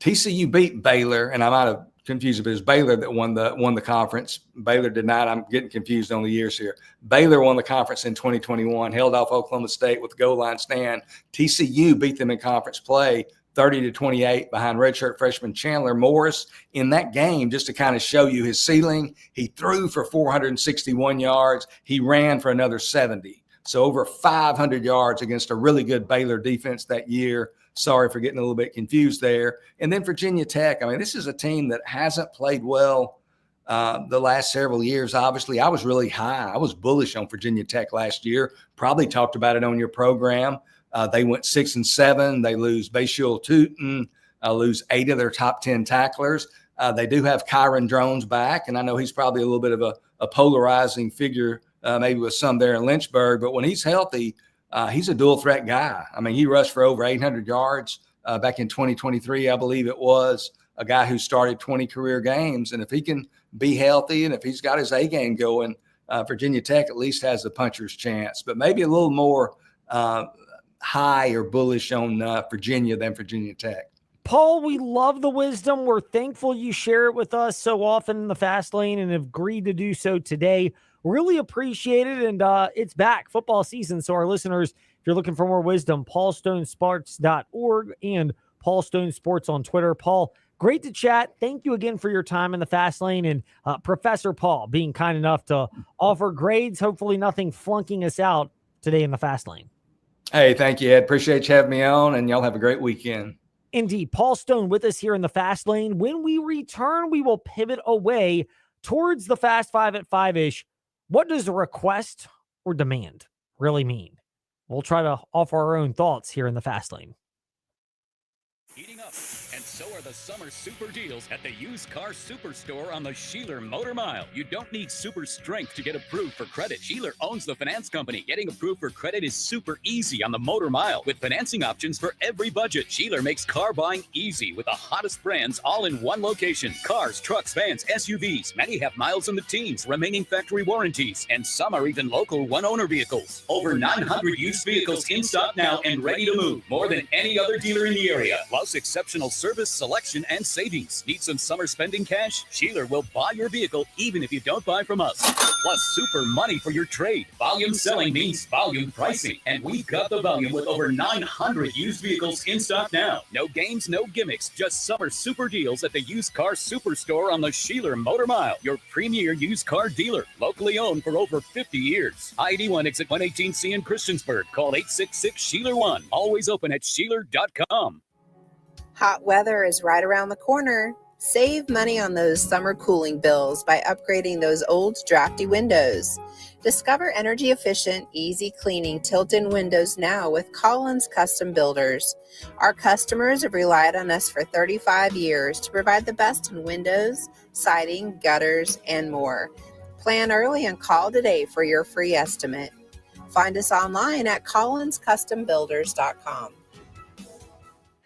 TCU beat Baylor, and I might have confused if it was Baylor that won the conference. Baylor did not. I'm getting confused on the years here. Baylor won the conference in 2021, held off Oklahoma State with the goal line stand. TCU beat them in conference play 30-28 behind redshirt freshman Chandler Morris. In that game, just to kind of show you his ceiling, he threw for 461 yards. He ran for another 70. So over 500 yards against a really good Baylor defense that year. Sorry for getting a little bit confused there. And then Virginia Tech. I mean, this is a team that hasn't played well the last several years. Obviously, I was really high. I was bullish on Virginia Tech last year. Probably talked about it on your program. They went 6-7. They lose Bashul Tootin, lose 8 of their top 10 tacklers. They do have Kyron Drones back, and I know he's probably a little bit of a polarizing figure, maybe with some there in Lynchburg. But when he's healthy, he's a dual threat guy. I mean, he rushed for over 800 yards back in 2023, I believe it was, a guy who started 20 career games. And if he can be healthy and if he's got his A game going, Virginia Tech at least has a puncher's chance, but maybe a little more high or bullish on Virginia than Virginia Tech. Paul, we love the wisdom. We're thankful you share it with us so often in the Fast Lane and have agreed to do so today. Really appreciate it. And it's back, football season. So our listeners, if you're looking for more wisdom, paulstonesparks.org and Paul Stone Sports on Twitter. Paul, great to chat. Thank you again for your time in the Fast Lane, and Professor Paul being kind enough to offer grades. Hopefully nothing flunking us out today in the Fast Lane. Hey, thank you, Ed. Appreciate you having me on, and y'all have a great weekend. Indeed. Paul Stone with us here in the Fast Lane. When we return, we will pivot away towards the Fast Five at 5-ish. What does request or demand really mean? We'll try to offer our own thoughts here in the Fast Lane. Heating up, and so are the summer super deals at the Used Car Superstore on the Sheeler Motor Mile. You don't need super strength to get approved for credit. Sheeler owns the finance company. Getting approved for credit is super easy on the Motor Mile with financing options for every budget. Sheeler makes car buying easy with the hottest brands all in one location. Cars, trucks, vans, SUVs. Many have miles in the teens, remaining factory warranties, and some are even local one-owner vehicles. Over 900 used vehicles in stock now and ready to move. More than any other dealer in the area. Plus exceptional service, selection, and savings. Need some summer spending cash? Sheeler will buy your vehicle even if you don't buy from us. Plus super money for your trade. Volume selling means volume pricing. And we've got the volume with over 900 used vehicles in stock now. No games, no gimmicks, just summer super deals at the Used Car Superstore on the Sheeler Motor Mile. Your premier used car dealer. Locally owned for over 50 years. I-81 exit 118C in Christiansburg. Call 866-SHEELER1. Always open at Sheeler.com. Hot weather is right around the corner. Save money on those summer cooling bills by upgrading those old drafty windows. Discover energy efficient, easy cleaning tilt-in windows now with Collins Custom Builders. Our customers have relied on us for 35 years to provide the best in windows, siding, gutters, and more. Plan early and call today for your free estimate. Find us online at collinscustombuilders.com.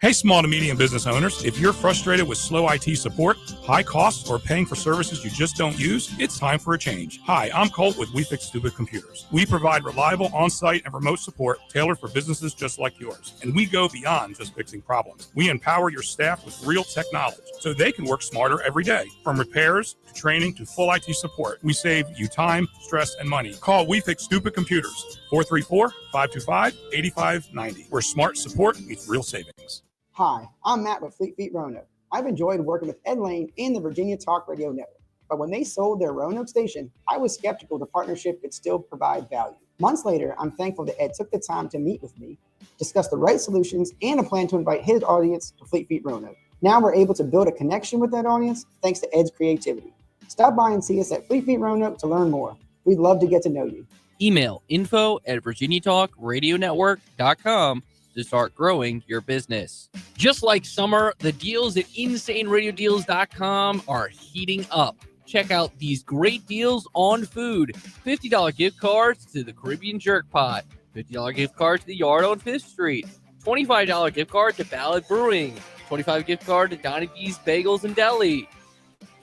Hey, small to medium business owners, if you're frustrated with slow IT support, high costs, or paying for services you just don't use, it's time for a change. Hi, I'm Colt with We Fix Stupid Computers. We provide reliable on-site and remote support tailored for businesses just like yours. And we go beyond just fixing problems. We empower your staff with real tech knowledge so they can work smarter every day. From repairs to training to full IT support, we save you time, stress, and money. Call We Fix Stupid Computers, 434-525-8590, where smart support meets real savings. Hi, I'm Matt with Fleet Feet Roanoke. I've enjoyed working with Ed Lane and the Virginia Talk Radio Network, but when they sold their Roanoke station, I was skeptical the partnership could still provide value. Months later, I'm thankful that Ed took the time to meet with me, discuss the right solutions, and a plan to invite his audience to Fleet Feet Roanoke. Now we're able to build a connection with that audience thanks to Ed's creativity. Stop by and see us at Fleet Feet Roanoke to learn more. We'd love to get to know you. Email info@virginiatalkradionetwork.com to start growing your business. Just like summer, the deals at InsaneRadioDeals.com are heating up. Check out these great deals on food. $50 gift cards to the Caribbean Jerk Pot. $50 gift card to the Yard on 5th Street. $25 gift card to Ballad Brewing. $25 gift card to Donnie B's Bagels and Deli.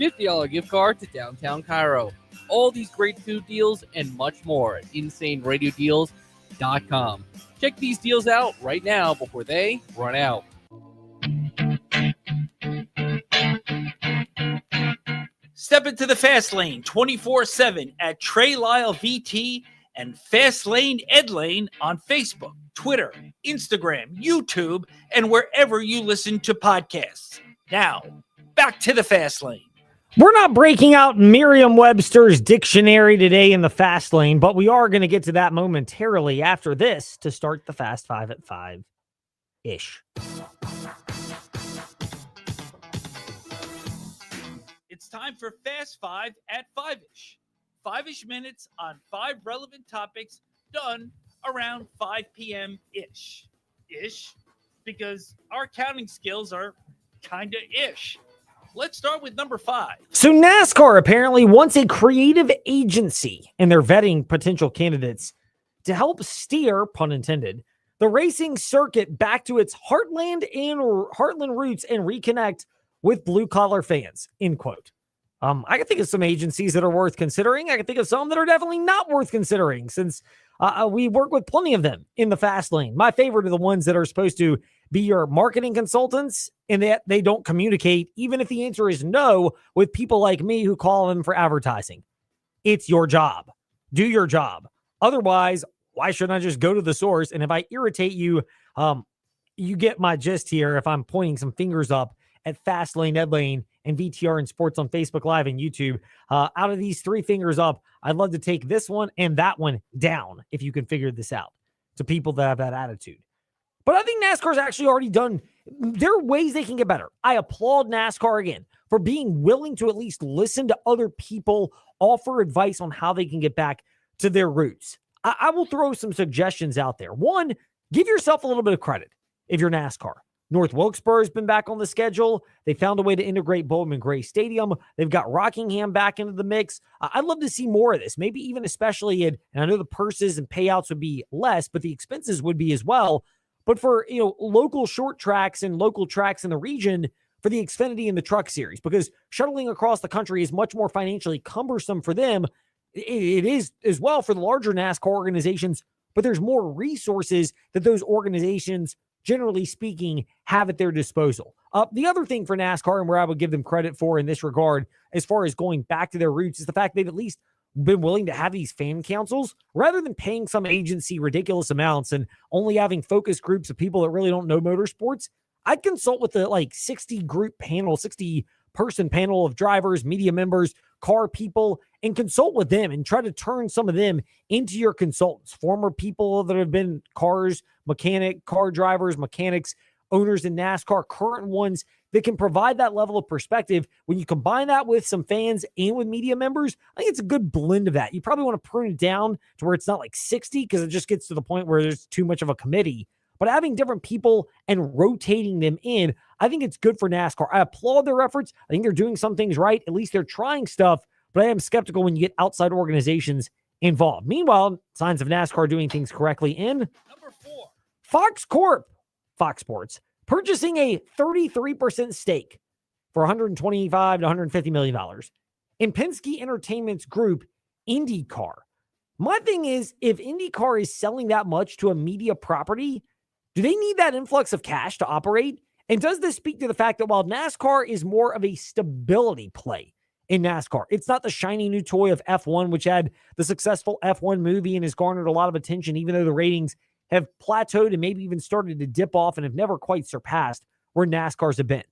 $50 gift card to Downtown Cairo. All these great food deals and much more at InsaneRadioDeals.com. Check these deals out right now before they run out. Step into the Fast Lane 24/7 at Trey Lyle VT and Fast Lane Ed Lane on Facebook, Twitter, Instagram, YouTube, and wherever you listen to podcasts. Now, back to the Fast Lane. We're not breaking out Merriam-Webster's dictionary today in the Fast Lane, but we are going to get to that momentarily after this to start the Fast Five at 5-ish. It's time for Fast Five at 5-ish. 5-ish minutes on 5 relevant topics done around 5 p.m.-ish. Ish, because our counting skills are kind of ish. Let's start with number 5. So NASCAR apparently wants a creative agency in their vetting potential candidates to help steer, pun intended, the racing circuit back to its heartland roots and reconnect with blue-collar fans, end quote. I can think of some agencies that are worth considering. I can think of some that are definitely not worth considering since we work with plenty of them in the Fast Lane. My favorite are the ones that are supposed to be your marketing consultants and that they don't communicate, even if the answer is no, with people like me who call them for advertising. It's your job. Do your job. Otherwise, why shouldn't I just go to the source? And if I irritate you, you get my gist here if I'm pointing some fingers up at Fast Lane, Ed Lane, and VTR and Sports on Facebook Live and YouTube. Out of these 3 fingers up, I'd love to take this one and that one down if you can figure this out to people that have that attitude. But I think NASCAR's actually already done. There are ways they can get better. I applaud NASCAR again for being willing to at least listen to other people, offer advice on how they can get back to their roots. I will throw some suggestions out there. One, give yourself a little bit of credit if you're NASCAR. North Wilkesboro has been back on the schedule. They found a way to integrate Bowman Gray Stadium. They've got Rockingham back into the mix. I'd love to see more of this, maybe even especially and I know the purses and payouts would be less, but the expenses would be as well. But for, local short tracks and local tracks in the region for the Xfinity and the Truck Series, because shuttling across the country is much more financially cumbersome for them. It is as well for the larger NASCAR organizations, but there's more resources that those organizations, generally speaking, have at their disposal. The other thing for NASCAR, and where I would give them credit for in this regard, as far as going back to their roots, is the fact they've at least been willing to have these fan councils rather than paying some agency ridiculous amounts and only having focus groups of people that really don't know motorsports. I'd consult with the 60 person panel of drivers, media members, car people, and consult with them and try to turn some of them into your consultants, former people that have been car drivers, mechanics, owners in NASCAR, current ones that can provide that level of perspective. When you combine that with some fans and with media members, I think it's a good blend of that. You probably want to prune it down to where it's not 60 because it just gets to the point where there's too much of a committee. But having different people and rotating them in, I think it's good for NASCAR. I applaud their efforts. I think they're doing some things right. At least they're trying stuff, but I am skeptical when you get outside organizations involved. Meanwhile, signs of NASCAR doing things correctly in number 4, Fox Sports purchasing a 33% stake for $125 to $150 million in Penske Entertainment's group, IndyCar. My thing is, if IndyCar is selling that much to a media property, do they need that influx of cash to operate? And does this speak to the fact that while NASCAR is more of a stability play in NASCAR, it's not the shiny new toy of F1, which had the successful F1 movie and has garnered a lot of attention, even though the ratings have plateaued and maybe even started to dip off and have never quite surpassed where NASCAR's have been.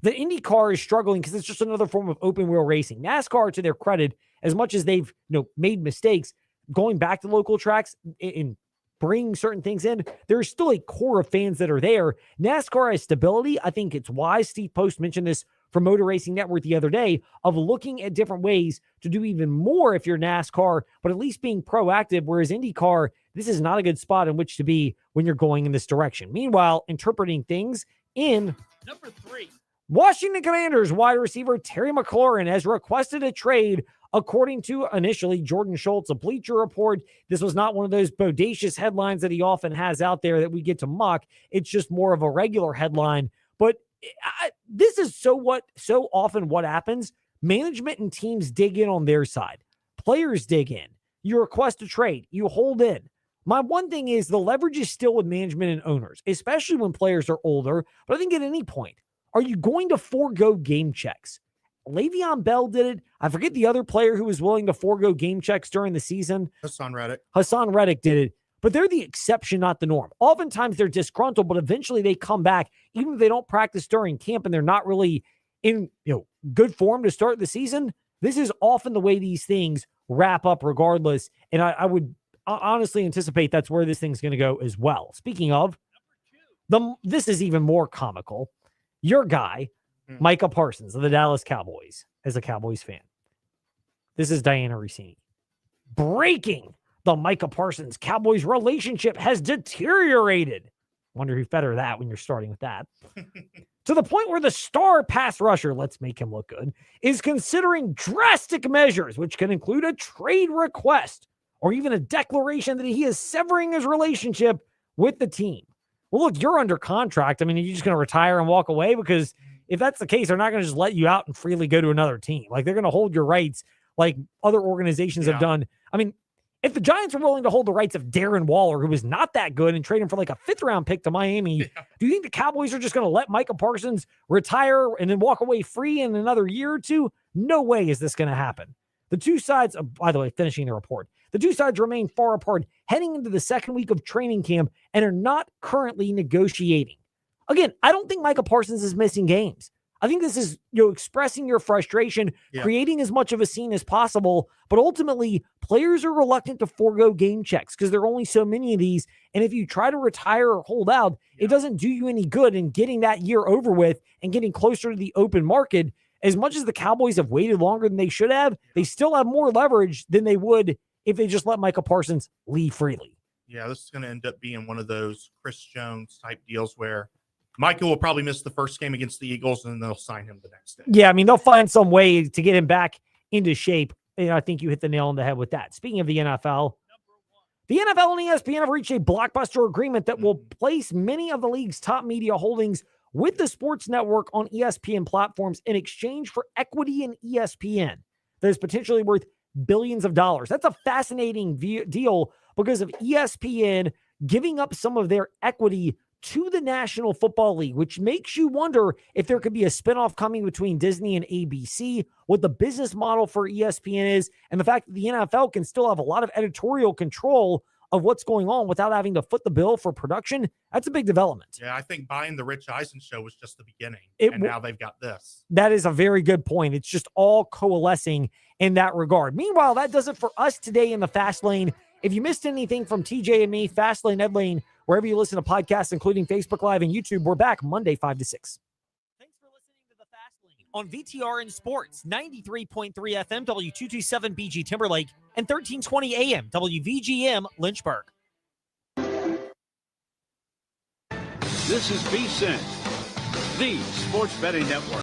The IndyCar is struggling because it's just another form of open wheel racing. NASCAR, to their credit, as much as they've made mistakes going back to local tracks and bringing certain things in, there's still a core of fans that are there. NASCAR has stability. I think it's wise. Steve Post mentioned this from Motor Racing Network the other day, of looking at different ways to do even more if you're NASCAR, but at least being proactive, whereas IndyCar, this is not a good spot in which to be when you're going in this direction. Meanwhile, interpreting things in number 3. Washington Commanders wide receiver Terry McLaurin has requested a trade, according to initially Jordan Schultz, a Bleacher Report. This was not one of those bodacious headlines that he often has out there that we get to mock. It's just more of a regular headline. But this is so often what happens. Management and teams dig in on their side. Players dig in. You request a trade. You hold in. My one thing is the leverage is still with management and owners, especially when players are older. But I think at any point, are you going to forego game checks? Le'Veon Bell did it. I forget the other player who was willing to forego game checks during the season. Hassan Reddick did it. But they're the exception, not the norm. Oftentimes they're disgruntled, but eventually they come back, even if they don't practice during camp and they're not really in good form to start the season. This is often the way these things wrap up regardless. And I would honestly anticipate that's where this thing's going to go as well. Speaking of, this is even more comical. Your guy, Micah Parsons of the Dallas Cowboys, as a Cowboys fan. This is Diana Rossini. Breaking: the Micah Parsons Cowboys relationship has deteriorated. Wonder who fed her that when you're starting with that. To the point where the star pass rusher, let's make him look good, is considering drastic measures, which can include a trade request or even a declaration that he is severing his relationship with the team. Well, look, you're under contract. I mean, are you just going to retire and walk away? Because if that's the case, they're not going to just let you out and freely go to another team. Like, they're going to hold your rights like other organizations have done. I mean, if the Giants are willing to hold the rights of Darren Waller, who was not that good, and trade him for like a 5th-round pick to Miami, do you think the Cowboys are just going to let Micah Parsons retire and then walk away free in another year or two? No way is this going to happen. The two sides, by the way, finishing the report, the two sides remain far apart heading into the second week of training camp and are not currently negotiating. Again, I don't think Micah Parsons is missing games. I think this is expressing your frustration, creating as much of a scene as possible, but ultimately players are reluctant to forego game checks because there are only so many of these. And if you try to retire or hold out, it doesn't do you any good in getting that year over with and getting closer to the open market. As much as the Cowboys have waited longer than they should have, they still have more leverage than they would if they just let Micah Parsons leave freely. Yeah, this is going to end up being one of those Chris Jones type deals where Micah will probably miss the first game against the Eagles and they'll sign him the next day. Yeah, I mean, they'll find some way to get him back into shape. And I think you hit the nail on the head with that. Speaking of the NFL, the NFL and ESPN have reached a blockbuster agreement that will place many of the league's top media holdings with the sports network on ESPN platforms in exchange for equity in ESPN that is potentially worth billions of dollars. That's a fascinating deal because of ESPN giving up some of their equity to the National Football League, which makes you wonder if there could be a spinoff coming between Disney and ABC, what the business model for ESPN is, and the fact that the NFL can still have a lot of editorial control of what's going on without having to foot the bill for production. That's a big development. Yeah, I think buying the Rich Eisen show was just the beginning, and now they've got this. That is a very good point. It's just all coalescing in that regard. Meanwhile, that does it for us today in the Fast Lane. If you missed anything from TJ and me, Fast Lane, Ed Lane, wherever you listen to podcasts, including Facebook Live and YouTube, we're back Monday, 5 to 6. Thanks for listening to the Fast Lane on VTRN Sports, 93.3 FM, W227 BG Timberlake, and 1320 AM, WVGM Lynchburg. This is VSiN, the sports betting network.